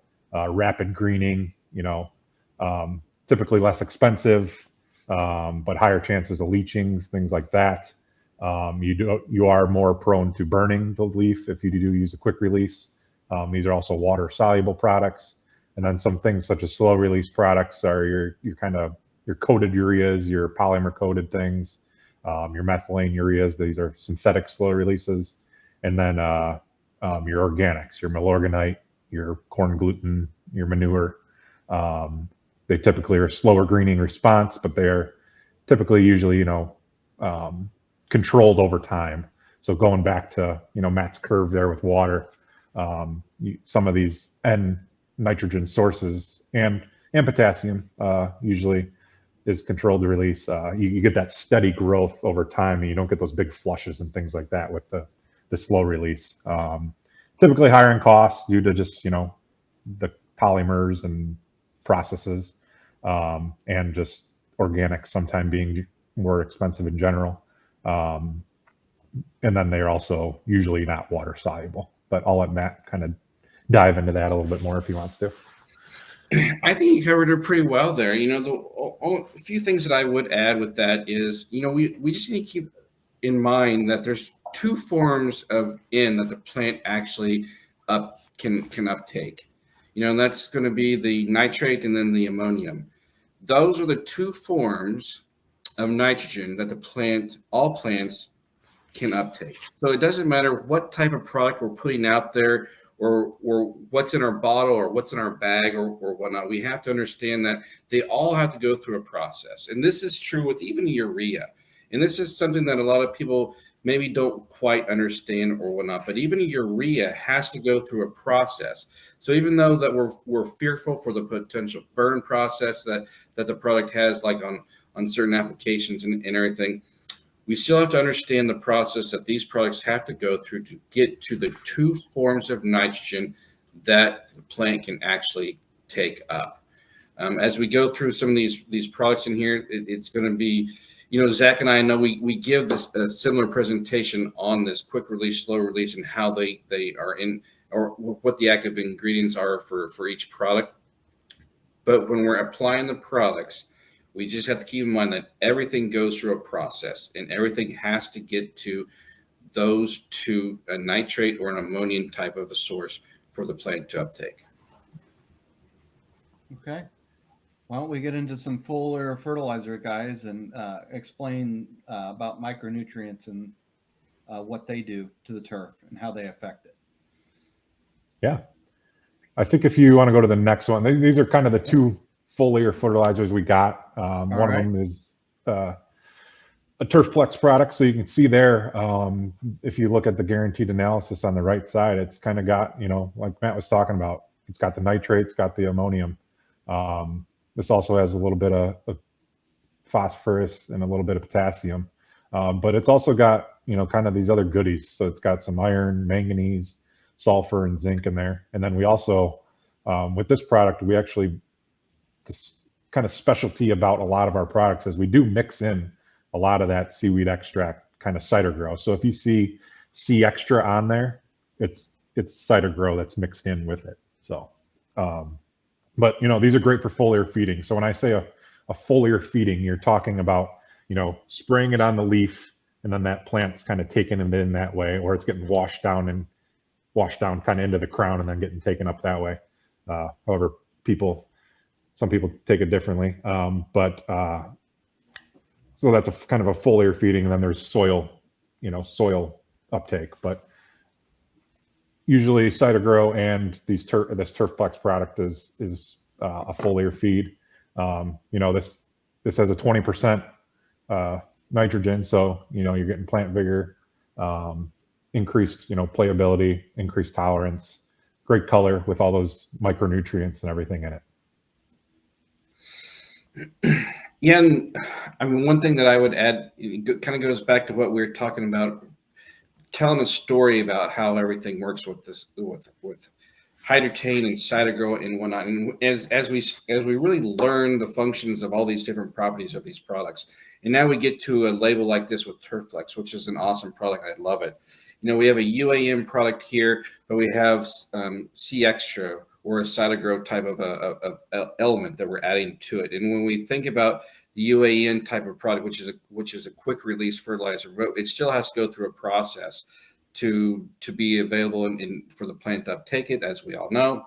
[SPEAKER 3] Rapid greening, typically less expensive, but higher chances of leachings, things like that. You are more prone to burning the leaf if you do use a quick release. These are also water soluble products. And then some things such as slow release products are your coated ureas, your polymer coated things, your methylene ureas. These are synthetic slow releases. And then your organics, your milorganite, your corn gluten, your manure. They typically are slower greening response, but they're typically usually, controlled over time. So going back to, Matt's curve there with water, some of these N nitrogen sources and potassium usually is controlled release. You get that steady growth over time, and you don't get those big flushes and things like that with the slow release. Typically higher in cost due to just, the polymers and processes, and just organics sometimes being more expensive in general. And then they're also usually not water soluble, but I'll let Matt kind of dive into that a little bit more if he wants to.
[SPEAKER 4] I think you covered it pretty well there. The few things that I would add with that is, we just need to keep in mind that there's two forms of N that the plant actually can uptake. And that's going to be the nitrate and then the ammonium. Those are the two forms of nitrogen that all plants can uptake. So it doesn't matter what type of product we're putting out there or what's in our bottle or what's in our bag or whatnot. We have to understand that they all have to go through a process. And this is true with even urea. And this is something that a lot of people maybe don't quite understand or whatnot, but even urea has to go through a process. So even though that we're fearful for the potential burn process that the product has, like on certain applications and everything, we still have to understand the process that these products have to go through to get to the two forms of nitrogen that the plant can actually take up. As we go through some of these products in here, it's going to be, Zach and I know we give this a similar presentation on this quick release, slow release, and how they are in, or what the active ingredients are for each product. But when we're applying the products, we just have to keep in mind that everything goes through a process and everything has to get to those two, a nitrate or an ammonium type of a source for the plant to uptake.
[SPEAKER 2] Okay. Why don't we get into some foliar fertilizer, guys, and explain about micronutrients and what they do to the turf and how they affect it.
[SPEAKER 3] Yeah. I think if you want to go to the next one, these are kind of the two foliar fertilizers we got. One
[SPEAKER 2] right.
[SPEAKER 3] of them is a Turfplex product. So you can see there, if you look at the guaranteed analysis on the right side, it's kind of got, like Matt was talking about, it's got the nitrates, got the ammonium. This also has a little bit of phosphorus and a little bit of potassium. But it's also got, kind of these other goodies. So it's got some iron, manganese, sulfur, and zinc in there. And then we also, with this product, we actually, this kind of specialty about a lot of our products is we do mix in a lot of that seaweed extract kind of cider grow. So if you see C extra on there, it's cider grow that's mixed in with it. So, but these are great for foliar feeding. So when I say a foliar feeding, you're talking about, spraying it on the leaf, and then that plant's kind of taken it in that way, or it's getting washed down kind of into the crown and then getting taken up that way. However, some people take it differently. So that's a kind of a foliar feeding, and then there's soil uptake. But usually cider grow and this Turfplex product is a foliar feed. This has a 20% nitrogen, so you're getting plant vigor, increased playability, increased tolerance, great color with all those micronutrients and everything in it.
[SPEAKER 4] Yeah, and I mean, one thing that I would add, it kind of goes back to what we were talking about, telling a story about how everything works with this, with Hydretain and cider grow and whatnot. And as we really learn the functions of all these different properties of these products, and now we get to a label like this with Turfplex, which is an awesome product. I love it. We have a UAM product here, but we have C extra or a cider grow type of a element that we're adding to it. And when we think about the UAN type of product, which is a quick release fertilizer, but it still has to go through a process to be available for the plant to uptake it, as we all know.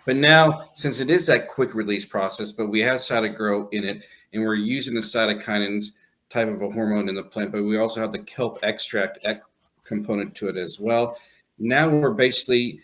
[SPEAKER 4] But now, since it is that quick release process, but we have cider grow in it, and we're using the cytokinins type of a hormone in the plant, but we also have the kelp extract component to it as well. Now we're basically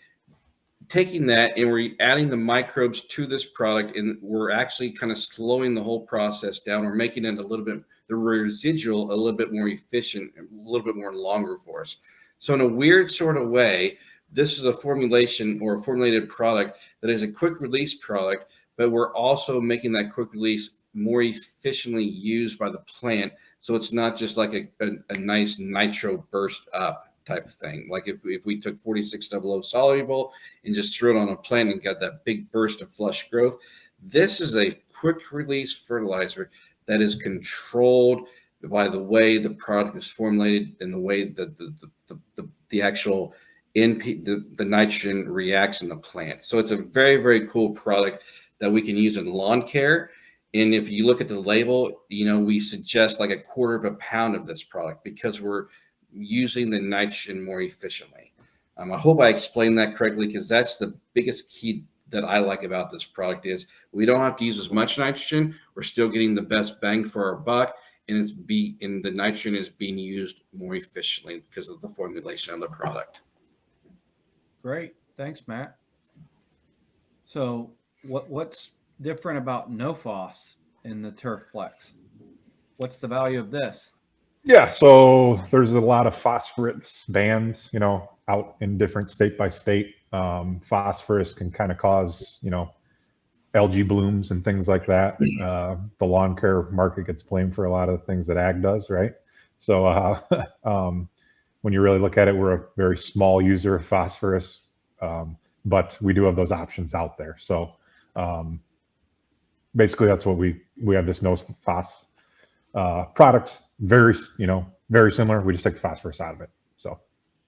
[SPEAKER 4] taking that and we're adding the microbes to this product, and we're actually kind of slowing the whole process down. We're making it the residual a little bit more efficient, a little bit more longer for us. So in a weird sort of way, this is a formulation or a formulated product that is a quick release product, but we're also making that quick release more efficiently used by the plant. So it's not just like a nice nitro burst up type of thing. Like if we took 4600 soluble and just threw it on a plant and got that big burst of flush growth, this is a quick release fertilizer that is controlled by the way the product is formulated and the way that the actual the nitrogen reacts in the plant. So it's a very, very cool product that we can use in lawn care. And if you look at the label, we suggest like 1/4 pound of this product because we're using the nitrogen more efficiently. I hope I explained that correctly, because that's the biggest key that I like about this product is we don't have to use as much nitrogen. We're still getting the best bang for our buck, and the nitrogen is being used more efficiently because of the formulation of the product.
[SPEAKER 2] Great. Thanks, Matt. So what's different about NoPhos in the Turfplex? What's the value of this?
[SPEAKER 3] Yeah, so there's a lot of phosphorus bands, out in different state by state. Phosphorus can kind of cause, algae blooms and things like that. The lawn care market gets blamed for a lot of the things that ag does, right? So when you really look at it, we're a very small user of phosphorus, but we do have those options out there. So basically, that's what we have this NoPhos product. Very similar. We just take the phosphorus out of it. So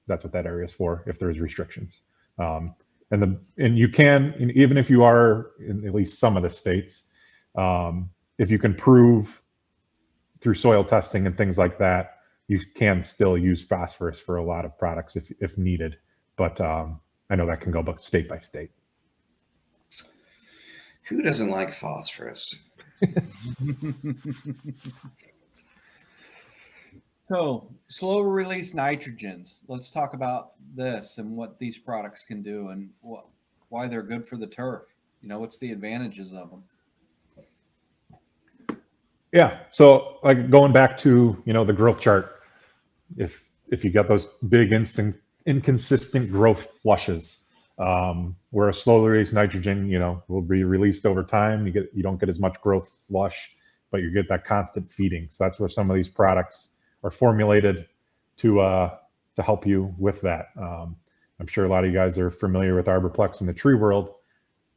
[SPEAKER 3] that's what that area is for if there's restrictions. And you can, even if you are in at least some of the states, if you can prove through soil testing and things like that, you can still use phosphorus for a lot of products if needed. But I know that can go state by state.
[SPEAKER 4] Who doesn't like phosphorus?
[SPEAKER 2] So, slow release nitrogens. Let's talk about this and what these products can do and why they're good for the turf. What's the advantages of them?
[SPEAKER 3] Yeah. So like going back to, the growth chart, if you got those big inconsistent growth flushes, where a slow release nitrogen, will be released over time, you don't get as much growth flush, but you get that constant feeding. So that's where some of these products are formulated to help you with that. I'm sure a lot of you guys are familiar with Arborplex in the tree world.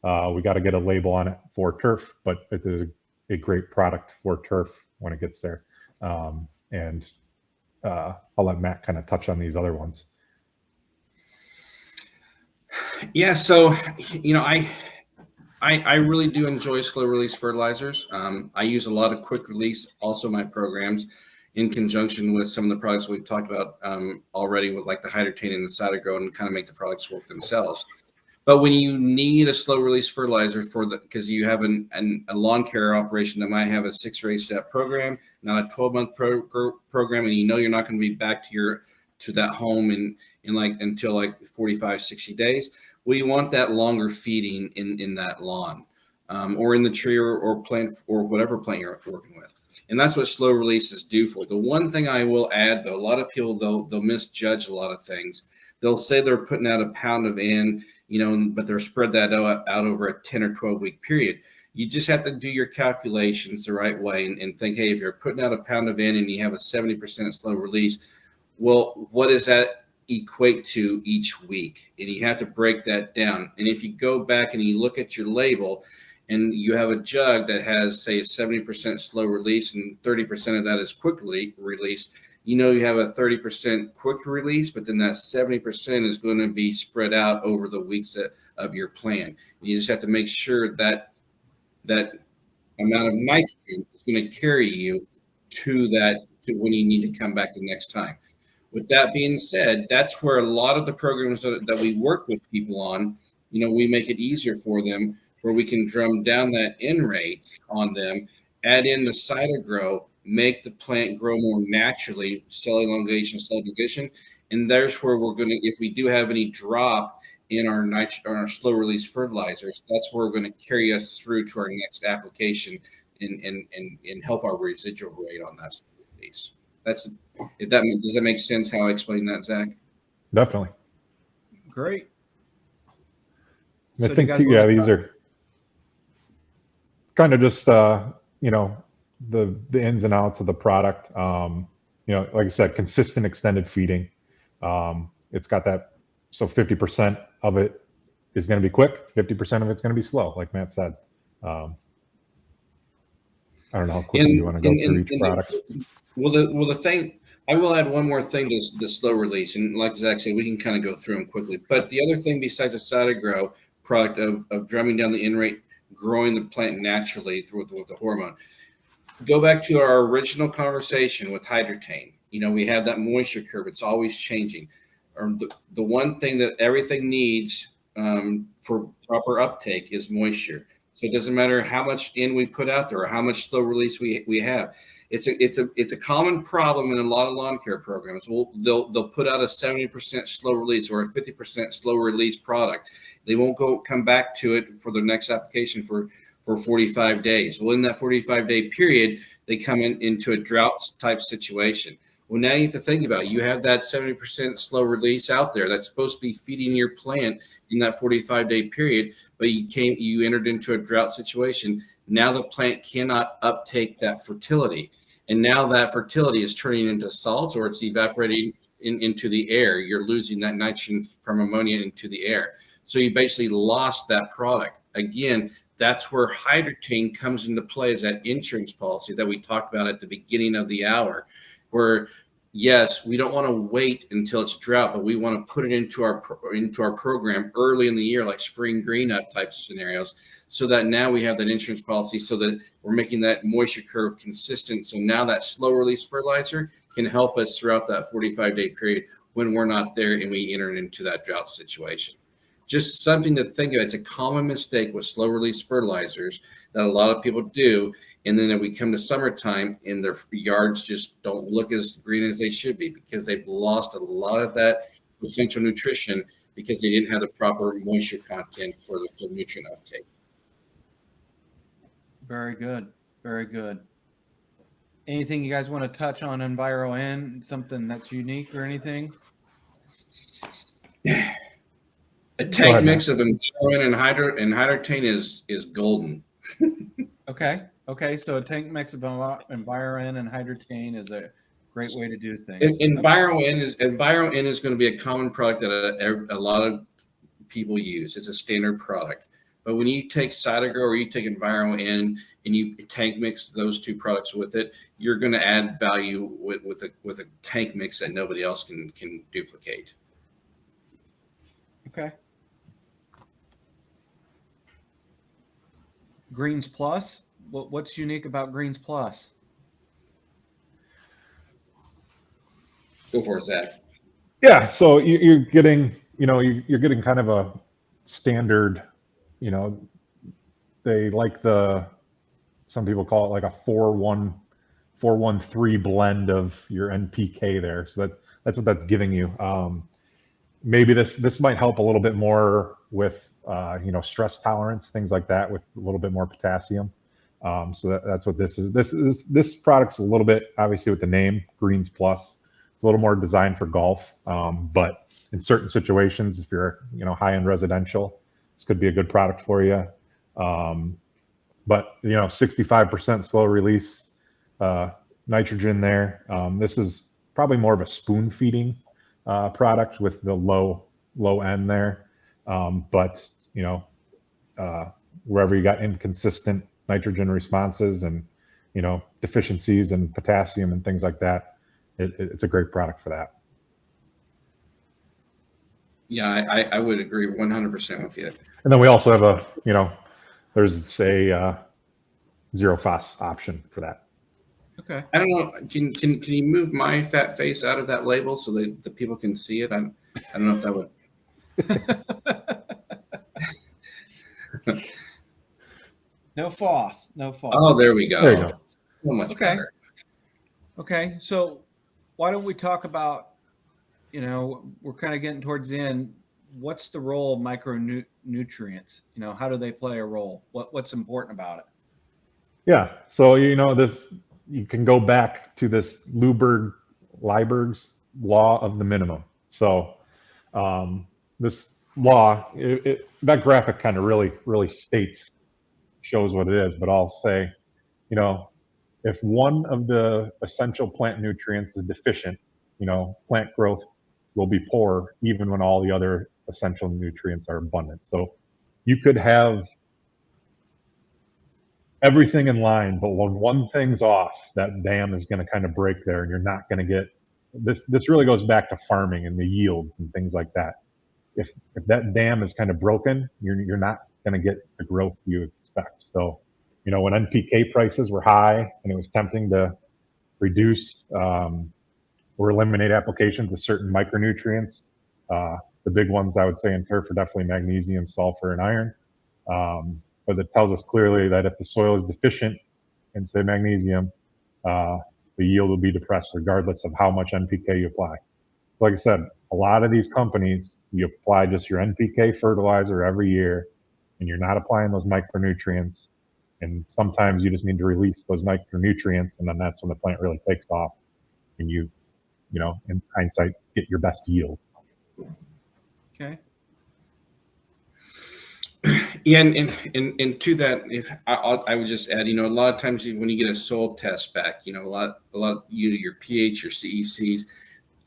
[SPEAKER 3] We got to get a label on it for turf, but it is a great product for turf when it gets there. And I'll let Matt kind of touch on these other ones.
[SPEAKER 4] Yeah, so I really do enjoy slow release fertilizers. I use a lot of quick release, also my programs, in conjunction with some of the products we've talked about already, with like the Hydrotain and the Cytogrow, and kind of make the products work themselves. But when you need a slow release fertilizer because you have a lawn care operation that might have a 6 or 8 step program, not a 12-month program, and you're not going to be back to that home until like 45, 60 days. Well, you want that longer feeding in that lawn, or in the tree or plant, or whatever plant you're working with. And that's what slow releases do for. The one thing I will add, though, a lot of people, they'll misjudge a lot of things. They'll say they're putting out a pound of N, but they're spread that out over a 10 or 12 week period. You just have to do your calculations the right way and think, hey, if you're putting out a pound of N and you have a 70% slow release, well, what does that equate to each week? And you have to break that down. And if you go back and you look at your label and you have a jug that has, say, a 70% slow release and 30% of that is quickly released, you have a 30% quick release, but then that 70% is going to be spread out over the weeks of your plan. You just have to make sure that amount of nitrogen is going to carry you to when you need to come back the next time. With that being said, that's where a lot of the programs that we work with people on, we make it easier for them, where we can drum down that N rate on them, add in the Cytogrow, make the plant grow more naturally, cell elongation, cell division. And there's where we're going to, if we do have any drop in our slow release fertilizers, that's where we're going to carry us through to our next application and help our residual rate on that release. Does that make sense how I explained that, Zach?
[SPEAKER 3] Definitely.
[SPEAKER 2] Great.
[SPEAKER 3] I think, these are kind of just, the ins and outs of the product. Like I said, consistent extended feeding. It's got that. So 50% of it is going to be quick. 50% of it's going to be slow, like Matt said. I don't know how quickly you want to go through each product.
[SPEAKER 4] The thing, I will add one more thing to the slow release, and like Zach said, we can kind of go through them quickly. But the other thing besides the Cytogrow product of drumming down the N rate, growing the plant naturally with the hormone. Go back to our original conversation with Hydrotain. We have that moisture curve. It's always changing. The one thing that everything needs for proper uptake is moisture. So it doesn't matter how much N we put out there or how much slow release we have. It's a common problem in a lot of lawn care programs. They'll put out a 70% slow release or a 50% slow release product. They won't come back to it for the next application for 45 days. Well, in that 45-day period, they come into a drought type situation. Well, now you have to think about it. You have that 70% slow release out there that's supposed to be feeding your plant in that 45-day period, but you entered into a drought situation. Now the plant cannot uptake that fertility. And now that fertility is turning into salts, or it's evaporating into the air. You're losing that nitrogen from ammonia into the air. So you basically lost that product. Again, that's where Hydrotain comes into play, as that insurance policy that we talked about at the beginning of the hour, where yes, we don't want to wait until it's drought, but we want to put it into our program early in the year, like spring green up type scenarios, so that now we have that insurance policy, so that we're making that moisture curve consistent. So now that slow release fertilizer can help us throughout that 45-day period when we're not there and we enter into that drought situation. just something to think of. It's a common mistake with slow release fertilizers that a lot of people do. And then we come to summertime and their yards just don't look as green as they should be because they've lost a lot of that potential nutrition because they didn't have the proper moisture content for the nutrient uptake.
[SPEAKER 2] Very good. Very good. Anything you guys want to touch on EnviroN? Something that's unique or anything?
[SPEAKER 4] A tank mix of EnviroN and Hydrotain is golden.
[SPEAKER 2] Okay. Okay. So a tank mix of EnviroN and Hydrotain is a great way to do things.
[SPEAKER 4] EnviroN is going to be a common product that a lot of people use. It's a standard product. But when you take Cytogrow or you take EnviroN and you tank mix those two products with it, you're going to add value with a tank mix that nobody else can duplicate.
[SPEAKER 2] Okay. Greens Plus. What's unique about Greens Plus?
[SPEAKER 4] Go for it, Zach.
[SPEAKER 3] Yeah, so you're getting, you're getting kind of a standard, they like some people call it like a 4-1-3 blend of your NPK there. So that's what that's giving you. Maybe this might help a little bit more with stress tolerance, things like that, with a little bit more potassium. So that's what this is. This product's a little bit, obviously with the name Greens Plus, it's a little more designed for golf. But in certain situations, if you're high-end residential, this could be a good product for you. But 65% slow release nitrogen there. This is probably more of a spoon feeding product with the low end there. But wherever you got inconsistent nitrogen responses and deficiencies in potassium and things like that, it's a great product for that.
[SPEAKER 4] Yeah, I would agree 100% with you.
[SPEAKER 3] And then we also have there's a zero phos option for that.
[SPEAKER 2] Okay.
[SPEAKER 4] I don't know. Can you move my fat face out of that label so that the people can see it? I don't know if that would.
[SPEAKER 2] No FOSS. No FOSS.
[SPEAKER 4] Oh, there we go.
[SPEAKER 3] There you go.
[SPEAKER 4] So much better.
[SPEAKER 2] Okay. So why don't we talk about, we're kind of getting towards the end. What's the role of micronutrients? How do they play a role? What's important about it?
[SPEAKER 3] Yeah. So, you can go back to this Liebig's law of the minimum. So this law, that graphic kind of really shows what it is, but I'll say, if one of the essential plant nutrients is deficient, plant growth will be poor even when all the other essential nutrients are abundant. So you could have everything in line, but when one thing's off, that dam is going to kind of break there, and you're not going to get this. This really goes back to farming and the yields and things like that. If that dam is kind of broken, you're not going to get the growth you expect. So, when NPK prices were high and it was tempting to reduce or eliminate applications of certain micronutrients, the big ones I would say in turf are definitely magnesium, sulfur, and iron. But it tells us clearly that if the soil is deficient in, say, magnesium, the yield will be depressed regardless of how much NPK you apply. Like I said, a lot of these companies, you apply just your NPK fertilizer every year, and you're not applying those micronutrients. And sometimes you just need to release those micronutrients, and then that's when the plant really takes off, and you in hindsight, get your best yield.
[SPEAKER 2] Okay.
[SPEAKER 4] Yeah, and to that, if I would just add, a lot of times when you get a soil test back, a lot your pH, your CECs,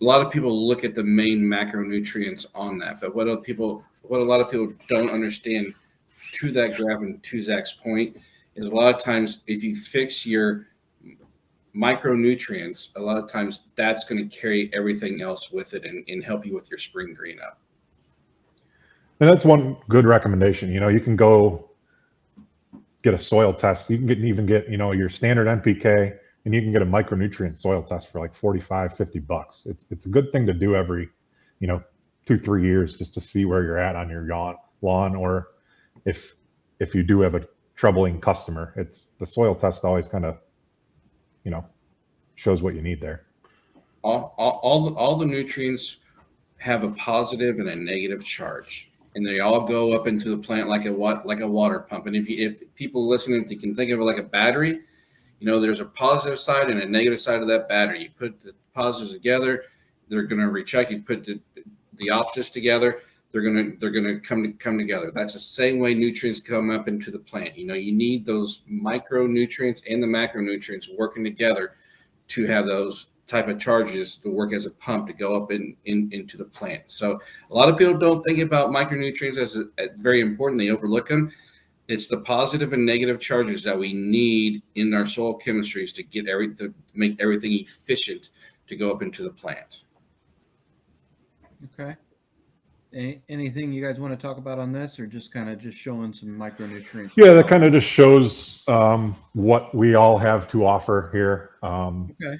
[SPEAKER 4] a lot of people look at the main macronutrients on that. But what a lot of people don't understand to that graph and to Zach's point is a lot of times if you fix your micronutrients, a lot of times that's going to carry everything else with it and help you with your spring green up.
[SPEAKER 3] And that's one good recommendation. You can go get a soil test. You can even get your standard NPK, and you can get a micronutrient soil test for like $45-50. It's a good thing to do every 2-3 years just to see where you're at on your lawn, or if you do have a troubling customer. It's the soil test always kind of, shows what you need there.
[SPEAKER 4] All the nutrients have a positive and a negative charge, and they all go up into the plant like a water pump. And if people listening, if you can think of it like a battery, there's a positive side and a negative side of that battery. You put the positives together, they're going to recheck. You put the opposites together, they're going to come together. That's the same way nutrients come up into the plant. You need those micronutrients and the macronutrients working together to have those type of charges to work as a pump to go up into the plant. So a lot of people don't think about micronutrients as very important. They overlook them. It's the positive and negative charges that we need in our soil chemistries to make everything efficient to go up into the plant.
[SPEAKER 2] Okay. Anything you guys want to talk about on this, or just kind of showing some micronutrients?
[SPEAKER 3] Yeah, that kind of just shows what we all have to offer here.
[SPEAKER 2] Okay.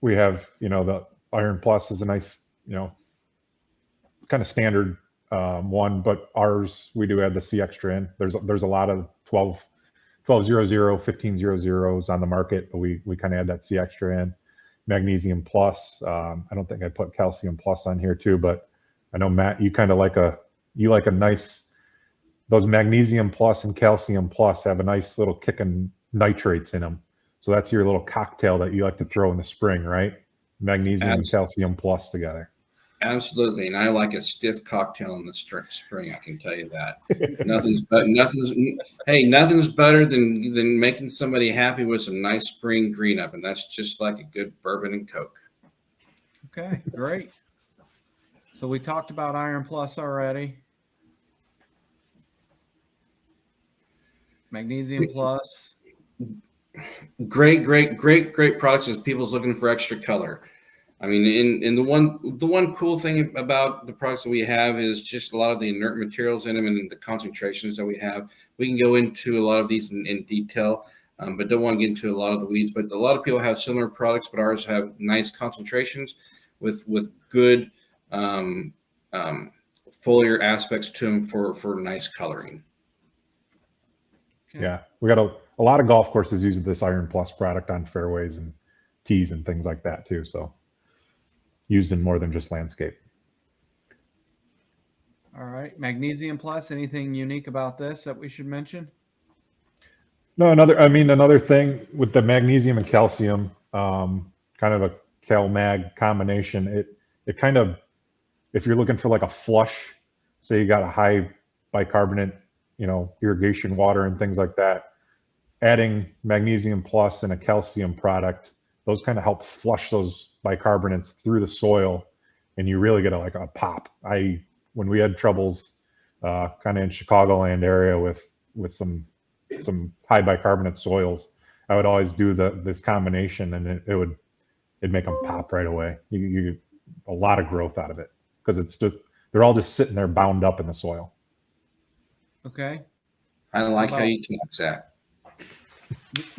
[SPEAKER 3] We have, the Iron Plus is a nice, kind of standard one, but ours, we do add the C Extra in. There's a lot of 1200, 1500s on the market, but we kind of add that C Extra in. Magnesium Plus. I don't think I put Calcium Plus on here too, but I know, Matt, you kind of like a nice, those Magnesium Plus and Calcium Plus have a nice little kick of nitrates in them. So that's your little cocktail that you like to throw in the spring, right? Magnesium and Calcium Plus together.
[SPEAKER 4] Absolutely, and I like a stiff cocktail in the spring. I can tell you that. Nothing's better than making somebody happy with some nice spring green up, and that's just like a good bourbon and Coke.
[SPEAKER 2] Okay, great. So we talked about Iron Plus already. Magnesium Plus.
[SPEAKER 4] Great products as people's looking for extra color. I mean, in the one cool thing about the products that we have is just a lot of the inert materials in them and the concentrations that we have. We can go into a lot of these in detail, but don't want to get into a lot of the weeds. But a lot of people have similar products, but ours have nice concentrations with good foliar aspects to them for nice coloring.
[SPEAKER 2] Okay.
[SPEAKER 3] Yeah, we got a lot of golf courses using this Iron Plus product on fairways and tees and things like that too. So used in more than just landscape.
[SPEAKER 2] All right. Magnesium Plus, anything unique about this that we should mention?
[SPEAKER 3] No, another thing with the magnesium and calcium, kind of a Cal-Mag combination, it kind of, if you're looking for like a flush, say you got a high bicarbonate, irrigation water and things like that, adding Magnesium Plus and a calcium product, those kind of help flush those bicarbonates through the soil, and you really get a pop. When we had troubles kind of in Chicagoland area with some high bicarbonate soils, I would always do this combination, and it'd make them pop right away. You get a lot of growth out of it because they're all just sitting there bound up in the soil.
[SPEAKER 2] Okay.
[SPEAKER 4] I like how you talk, Zach.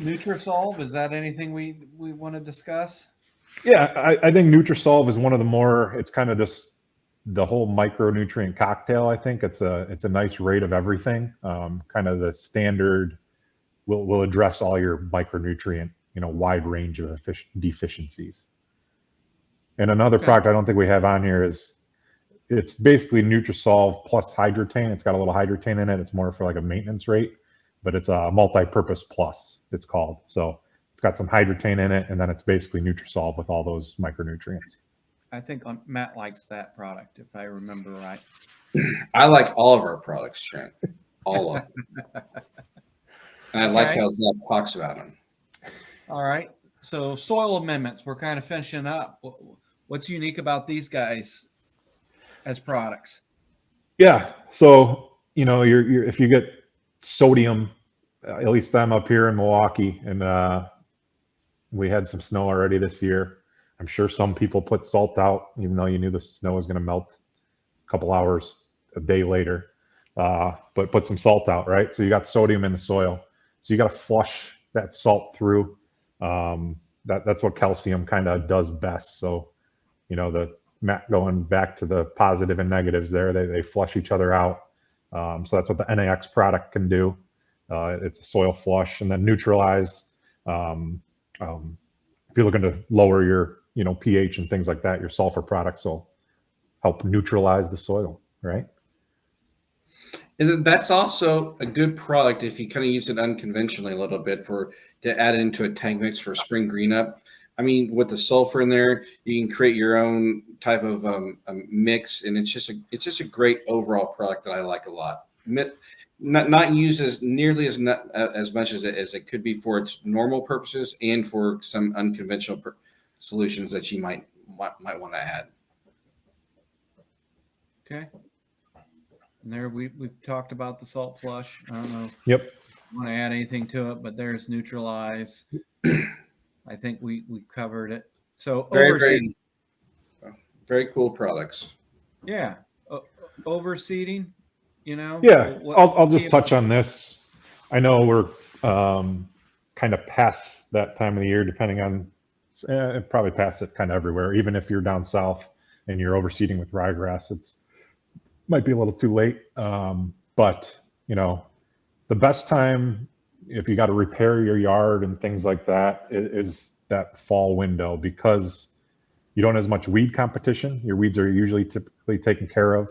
[SPEAKER 2] Nutrisolve, is that anything we want to discuss?
[SPEAKER 3] Yeah, I think Nutrisolve is one of the more, it's kind of just the whole micronutrient cocktail. I think it's a nice rate of everything. Kind of the standard will address all your micronutrient, wide range of deficiencies. And another product I don't think we have on here it's basically Nutrisolve plus Hydrotain. It's got a little Hydrotain in it. It's more for like a maintenance rate, but it's a multi-purpose plus, it's called. So it's got some Hydrotain in it, and then it's basically Nutrisolve with all those micronutrients.
[SPEAKER 2] I think Matt likes that product, if I remember right.
[SPEAKER 4] I like all of our products, Trent. All of them. And I like how Zach talks about them.
[SPEAKER 2] All right. So soil amendments, we're kind of finishing up. What's unique about these guys as products?
[SPEAKER 3] Yeah. So, you're if you get sodium, at least I'm up here in Milwaukee, and we had some snow already this year. I'm sure some people put salt out, even though you knew the snow was going to melt a couple hours, a day later. But put some salt out, right? So you got sodium in the soil. So you got to flush that salt through. That's what calcium kind of does best. So, the going back to the positive and negatives there. They flush each other out. So that's what the NAX product can do. It's a soil flush and then neutralize. If you're looking to lower your, pH and things like that, your sulfur products will help neutralize the soil, right?
[SPEAKER 4] And that's also a good product if you kind of use it unconventionally a little bit to add it into a tank mix for spring green up. I mean, with the sulfur in there, you can create your own type of a mix, and it's just a great overall product that I like a lot. Not used as nearly as much as it could be for its normal purposes, and for some unconventional solutions that you might want to add.
[SPEAKER 2] Okay. And there we've talked about the salt flush. I don't know.
[SPEAKER 3] Yep.
[SPEAKER 2] If you want to add anything to it, but there's neutralize. I think we covered it. So
[SPEAKER 4] Very cool products.
[SPEAKER 2] Yeah. Overseeding,
[SPEAKER 3] Yeah, I'll just touch on this. I know we're kind of past that time of the year, depending on probably past it kind of everywhere. Even if you're down south and you're overseeding with ryegrass, it's might be a little too late. But the best time if you got to repair your yard and things like that is that fall window, because you don't have as much weed competition. Your weeds are usually typically taken care of.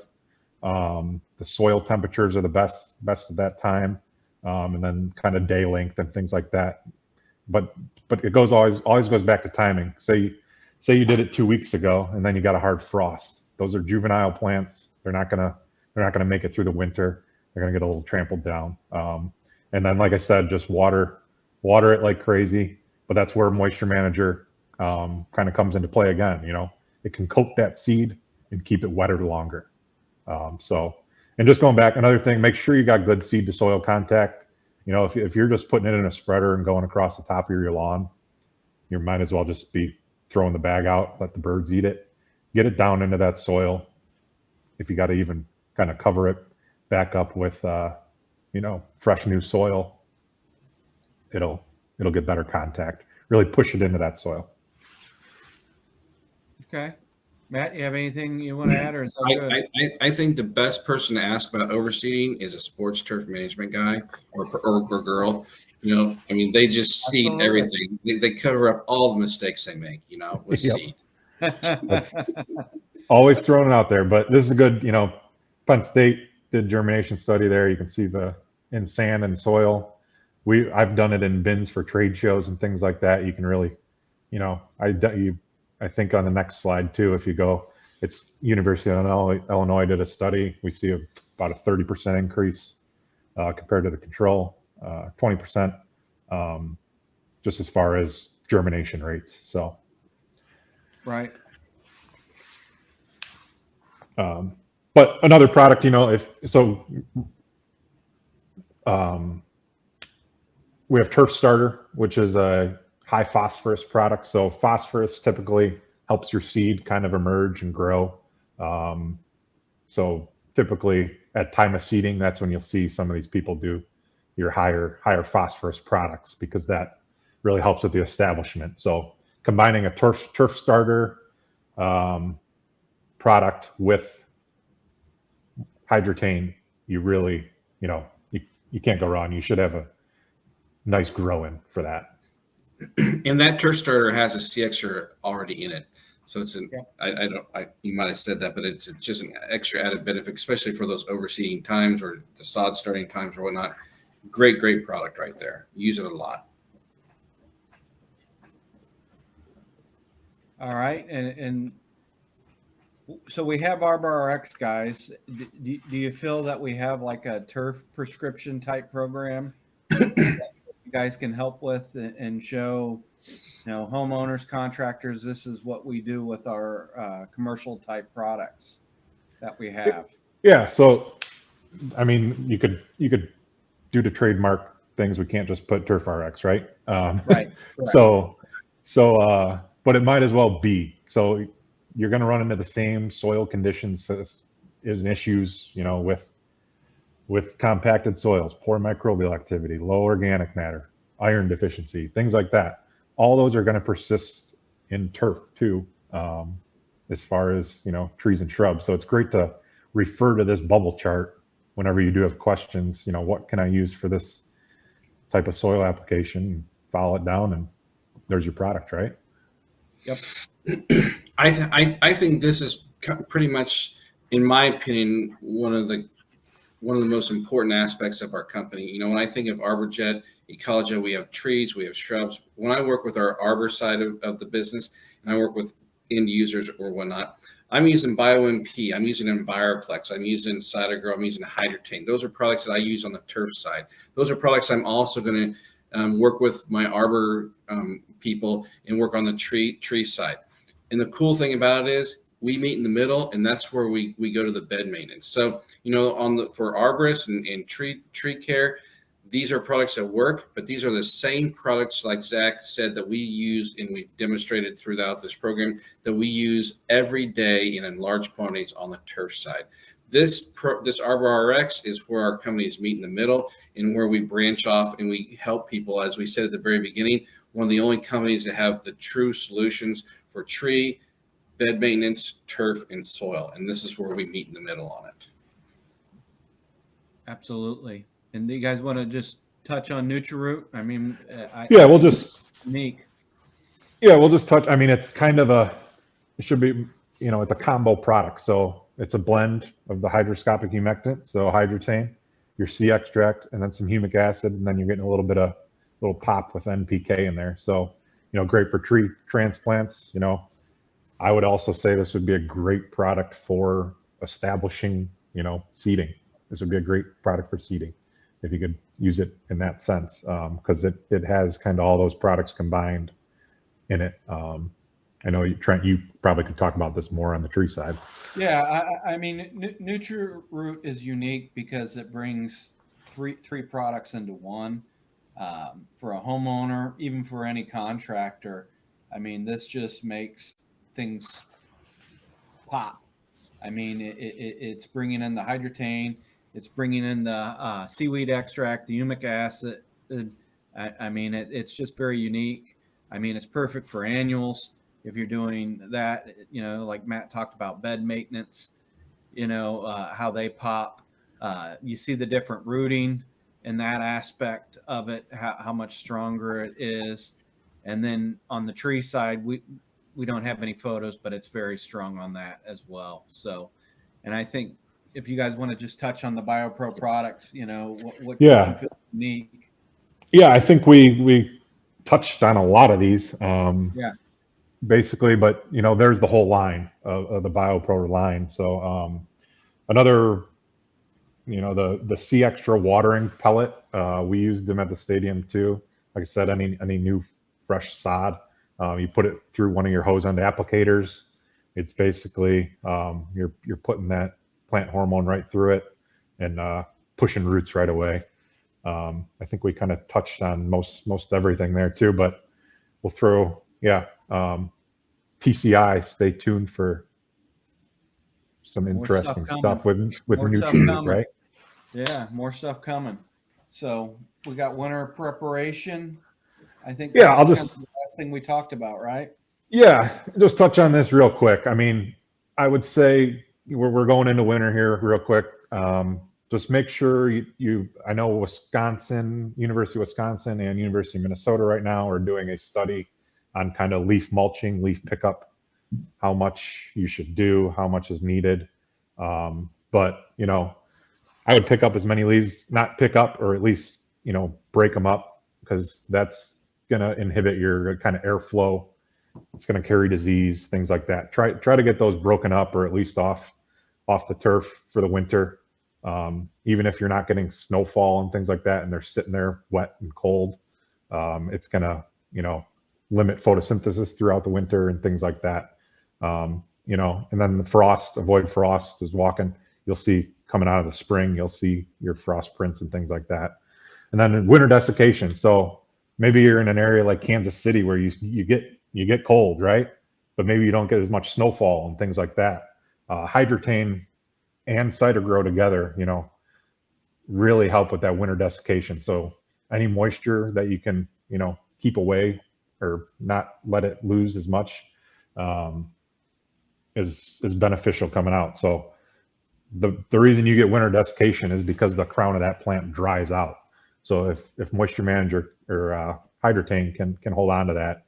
[SPEAKER 3] The soil temperatures are the best at that time, and then kind of day length and things like that. But it always goes back to timing. Say you did it 2 weeks ago, and then you got a hard frost. Those are juvenile plants. They're not gonna make it through the winter. They're gonna get a little trampled down. And then, like I said, just water it like crazy. But that's where Moisture Manager kind of comes into play again. It can coat that seed and keep it wetter longer. And just going back, another thing, make sure you got good seed to soil contact. If you're just putting it in a spreader and going across the top of your lawn, you might as well just be throwing the bag out, let the birds eat it, get it down into that soil. If you got to even kind of cover it back up with, fresh new soil, it'll get better contact, really push it into that soil.
[SPEAKER 2] Okay. Matt, you have anything you want to add, or is that good?
[SPEAKER 4] I think the best person to ask about overseeding is a sports turf management guy or girl. They just seed everything. They cover up all the mistakes they make, with seed.
[SPEAKER 3] That's always throwing it out there, but this is a good, Penn State did germination study there. You can see in sand and soil. I've done it in bins for trade shows and things like that. You can really, I think on the next slide too, if you go, it's University of Illinois did a study. We see about a 30% increase compared to the control, 20% just as far as germination rates. So,
[SPEAKER 2] right.
[SPEAKER 3] But another product, we have Turf Starter, which is a high phosphorus product. So phosphorus typically helps your seed kind of emerge and grow. So typically at time of seeding, that's when you'll see some of these people do your higher phosphorus products, because that really helps with the establishment. So combining a turf starter product with Hydrotain, you really, you can't go wrong. You should have a nice grow in for that.
[SPEAKER 4] And that turf starter has a CXer already in it. So it's you might have said that, but it's just an extra added benefit, especially for those overseeding times or the sod starting times or whatnot. Great product right there. Use it a lot.
[SPEAKER 2] All right. And so we have ArborRx, guys. Do you feel that we have like a turf prescription type program that you guys can help with and show, homeowners, contractors, this is what we do with our commercial type products that we have?
[SPEAKER 3] Yeah. So, you could do the trademark things. We can't just put Turf RX, right?
[SPEAKER 2] Right.
[SPEAKER 3] So, but it might as well be. So you're going to run into the same soil conditions and issues, with compacted soils, poor microbial activity, low organic matter, iron deficiency, things like that. All those are going to persist in turf too. as far as, trees and shrubs. So it's great to refer to this bubble chart whenever you do have questions. What can I use for this type of soil application? Follow it down, and there's your product, right?
[SPEAKER 2] Yep.
[SPEAKER 4] I think this is pretty much, in my opinion, one of the most important aspects of our company. When I think of ArborJet Ecologia, we have trees, we have shrubs. When I work with our arbor side of the business, and I work with end users or whatnot, I'm using BioMP, I'm using Enviroplex, I'm using CytoGrow, I'm using Hydrotain. Those are products that I use on the turf side. Those are products I'm also going to work with my arbor people and work on the tree side. And the cool thing about it is we meet in the middle, and that's where we go to the bed maintenance. So, for arborists and tree care, these are products that work, but these are the same products, like Zach said, that we used and we've demonstrated throughout this program that we use every day and in large quantities on the turf side. This Arbor RX is where our companies meet in the middle and where we branch off and we help people. As we said at the very beginning, one of the only companies that have the true solutions for tree, bed maintenance, turf, and soil. And this is where we meet in the middle on it.
[SPEAKER 2] Absolutely. And do you guys want to just touch on NutriRoot? I mean,
[SPEAKER 3] we'll just
[SPEAKER 2] unique.
[SPEAKER 3] Yeah, we'll just touch. I mean, it's kind of it should be, it's a combo product. So it's a blend of the hydroscopic humectant, so Hydrotain, your C extract, and then some humic acid, and then you're getting a little pop with NPK in there. So, great for tree transplants. I would also say this would be a great product for establishing, seeding. This would be a great product for seeding if you could use it in that sense, because it has kind of all those products combined in it. I know Trent, you probably could talk about this more on the tree side.
[SPEAKER 2] Yeah, I mean, NutriRoot is unique because it brings three products into one. For a homeowner, even for any contractor, I mean, this just makes things pop. I mean, it's bringing in the Hydrotain, it's bringing in the seaweed extract, the humic acid. I mean, it's just very unique. I mean, it's perfect for annuals. If you're doing that, like Matt talked about bed maintenance, how they pop. You see the different rooting in that aspect of it, how much stronger it is. And then on the tree side, we don't have any photos, but it's very strong on that as well. So, and I think if you guys want to just touch on the BioPro products, what you feel unique.
[SPEAKER 3] Yeah, I think we touched on a lot of these. Basically, but there's the whole line of the BioPro line. So another, the C Extra watering pellet, we used them at the stadium too. Like I said, any new fresh sod, you put it through one of your hose end applicators. It's basically you're putting that plant hormone right through it and pushing roots right away. I think we kind of touched on most everything there too, but we'll throw TCI. Stay tuned for some interesting stuff with NutriRoot, right?
[SPEAKER 2] Yeah, more stuff coming. So we got winter preparation. I think
[SPEAKER 3] I'll just
[SPEAKER 2] the last thing we talked about, right?
[SPEAKER 3] Yeah, just touch on this real quick. I mean, I would say we're going into winter here real quick. Just make sure I know Wisconsin, University of Wisconsin and University of Minnesota right now are doing a study on kind of leaf mulching, leaf pickup, how much you should do, how much is needed. But, I would pick up as many leaves, not pick up, or at least, break them up, because that's going to inhibit your kind of airflow. It's going to carry disease, things like that. Try to get those broken up, or at least off the turf for the winter. Even if you're not getting snowfall and things like that, and they're sitting there wet and cold, it's going to, limit photosynthesis throughout the winter and things like that. And then the frost, avoid frost is walking. You'll see coming out of the spring, you'll see your frost prints and things like that. And then winter desiccation. So maybe you're in an area like Kansas City where you get cold, right? But maybe you don't get as much snowfall and things like that. Hydrotain and CytoGrow together, really help with that winter desiccation. So any moisture that you can, keep away or not let it lose as much, is beneficial coming out. So the reason you get winter desiccation is because the crown of that plant dries out. So if Moisture Manager or Hydrotain can hold on to that,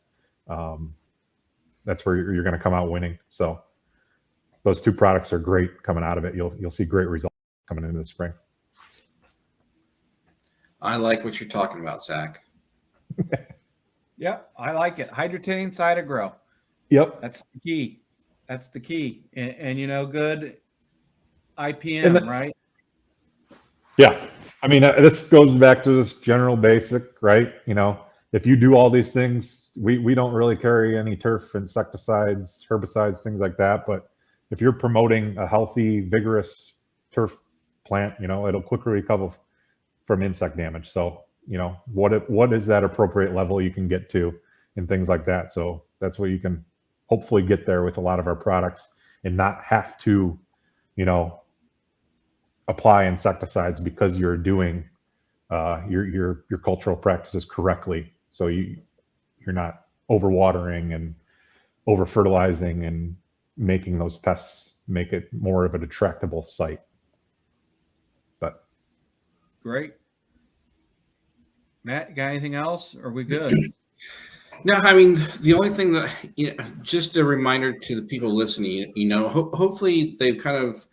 [SPEAKER 3] that's where you're going to come out winning. So those two products are great coming out of it. You'll see great results coming into the spring.
[SPEAKER 4] I like what you're talking about, Zach.
[SPEAKER 2] Yep, I like it. Hydrotain Cytogrow.
[SPEAKER 3] Yep.
[SPEAKER 2] That's the key. That's the key. And good IPM, right?
[SPEAKER 3] Yeah. I mean, this goes back to this general basic, right? If you do all these things, we don't really carry any turf, insecticides, herbicides, things like that. But if you're promoting a healthy, vigorous turf plant, it'll quickly recover from insect damage. So, what is that appropriate level you can get to and things like that. So that's what you can hopefully get there with a lot of our products and not have to, apply insecticides because you're doing your cultural practices correctly. So you're not overwatering and over fertilizing and making those pests make it more of a detractable site. But
[SPEAKER 2] great. Matt, you got anything else? Or are we good?
[SPEAKER 4] No, I mean, the only thing that, just a reminder to the people listening, hopefully they've kind of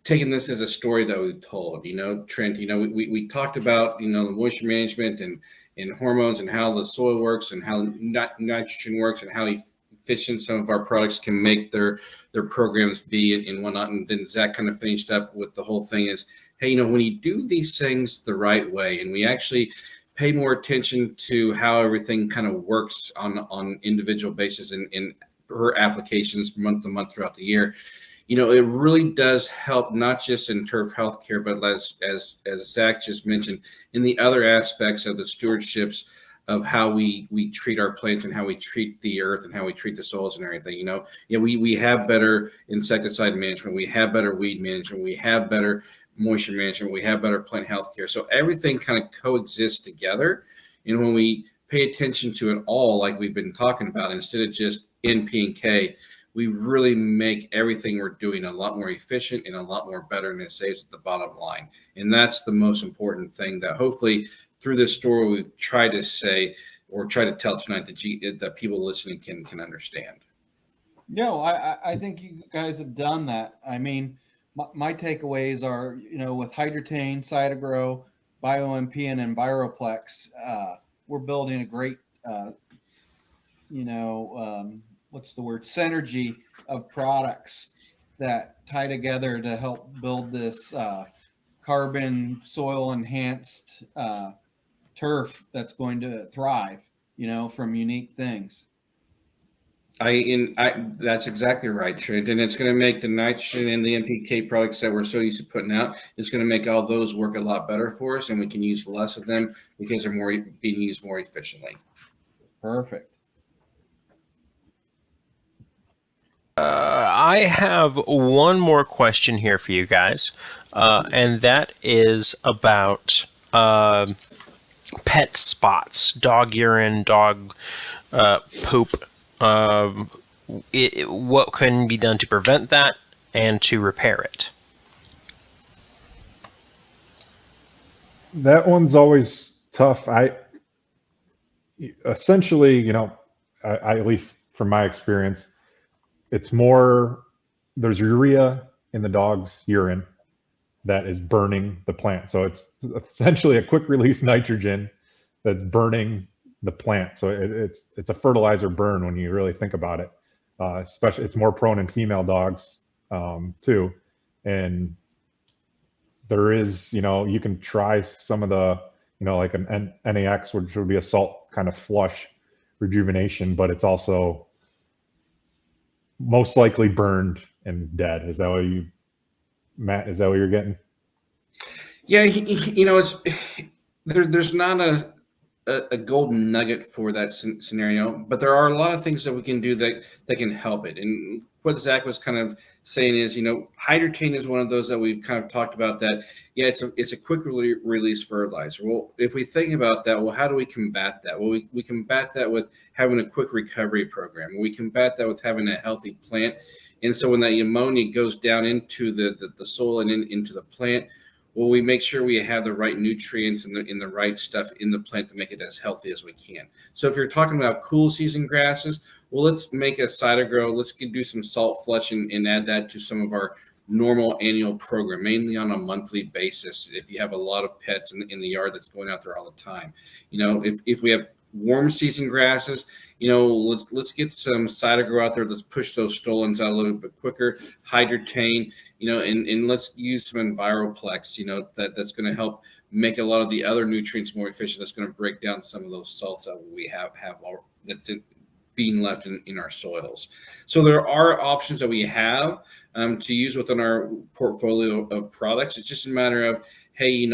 [SPEAKER 4] taken this as a story that we've told, Trent, we talked about, the moisture management and hormones and how the soil works and how nitrogen works and how efficient some of our products can make their programs be and whatnot. And then Zach kind of finished up with the whole thing is, hey, when you do these things the right way and we actually pay more attention to how everything kind of works on individual basis and per applications month to month throughout the year, it really does help not just in turf healthcare, but as Zach just mentioned, in the other aspects of the stewardships of how we treat our plants and how we treat the earth and how we treat the soils and everything. We have better insecticide management, we have better weed management, we have better moisture management, we have better plant health care. So everything kind of coexists together. And when we pay attention to it all, like we've been talking about, instead of just NP and K, we really make everything we're doing a lot more efficient and a lot more better, and it saves at the bottom line. And that's the most important thing that hopefully through this story we've tried to say or try to tell tonight that people listening can understand.
[SPEAKER 2] I think you guys have done that. I mean, my takeaways are, with Hydrotain, Cytogrow, BioMP, and Enviroplex, we're building a great, what's the word? Synergy of products that tie together to help build this carbon soil enhanced turf that's going to thrive, from unique things.
[SPEAKER 4] That's exactly right, Trent. And it's going to make the nitrogen and the NPK products that we're so used to putting out, it's going to make all those work a lot better for us, and we can use less of them because they're being used more efficiently.
[SPEAKER 2] Perfect.
[SPEAKER 1] I have one more question here for you guys, and that is about pet spots, dog urine, dog poop. What can be done to prevent that and to repair it?
[SPEAKER 3] That one's always tough. Essentially, at least from my experience, it's more, there's urea in the dog's urine that is burning the plant. So it's essentially a quick release nitrogen that's burning the plant. So it's a fertilizer burn when you really think about it. Especially, it's more prone in female dogs too. And there is, you can try some of the, like an NAX, which would be a salt kind of flush rejuvenation, but it's also most likely burned and dead. Is that what Matt, is that what you're getting?
[SPEAKER 4] Yeah, it's there's not a golden nugget for that scenario, but there are a lot of things that we can do that can help it. And what Zach was kind of saying is, Hydrotain is one of those that we've kind of talked about that, yeah, it's a quick release fertilizer. Well, if we think about that, well, how do we combat that? Well, we combat that with having a quick recovery program. We combat that with having a healthy plant And so when that ammonia goes down into the soil and into the plant, well, we make sure we have the right nutrients and the right stuff in the plant to make it as healthy as we can. So if you're talking about cool season grasses, well, let's make a cider grow. Let's do some salt flush and add that to some of our normal annual program, mainly on a monthly basis. If you have a lot of pets in the yard that's going out there all the time, if we have warm season grasses, let's get some cider grow out there. Let's push those stolons out a little bit quicker, hydrotain, and let's use some Enviroplex, that's going to help make a lot of the other nutrients more efficient. That's going to break down some of those salts that we have that's being left in our soils. So there are options that we have to use within our portfolio of products. It's just a matter of, hey,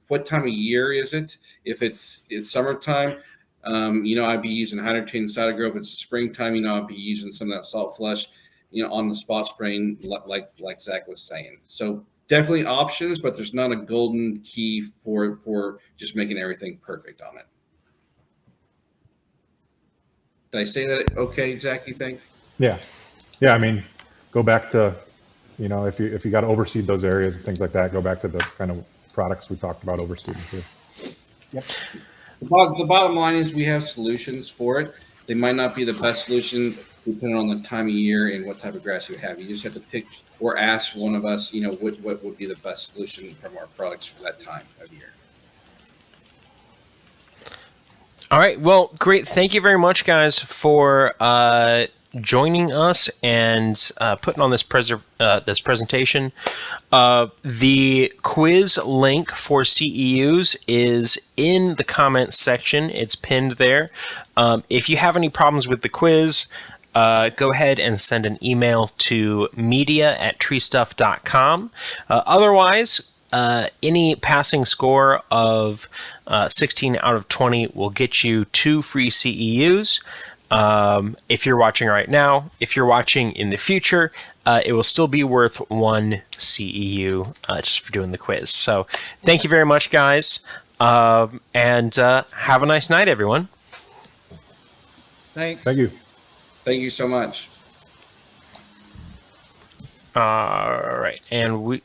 [SPEAKER 4] what time of year is it? If it's summertime, I'd be using hydrogen cider grow. If it's springtime, I'd be using some of that salt flush, on the spot spraying, like Zach was saying. So definitely options, but there's not a golden key for just making everything perfect on it. Did I say that okay, Zach, you think?
[SPEAKER 3] Yeah. I mean, go back to, if you got to overseed those areas and things like that, go back to the kind of products we talked about overseeding too.
[SPEAKER 2] Yep.
[SPEAKER 4] The bottom line is we have solutions for it. They might not be the best solution depending on the time of year and what type of grass you have. You just have to pick or ask one of us, what would be the best solution from our products for that time of year.
[SPEAKER 1] All right. Well, great. Thank you very much, guys, for joining us and putting on this presentation. The quiz link for CEUs is in the comments section. It's pinned there. If you have any problems with the quiz, go ahead and send an email to media@treestuff.com. Otherwise, any passing score of 16 out of 20 will get you 2 free CEUs. If you're watching right now, if you're watching in the future, it will still be worth 1 CEU just for doing the quiz. So thank you very much, guys, and have a nice night, everyone.
[SPEAKER 2] Thanks.
[SPEAKER 3] Thank you.
[SPEAKER 4] Thank you so much.
[SPEAKER 1] All right, and we...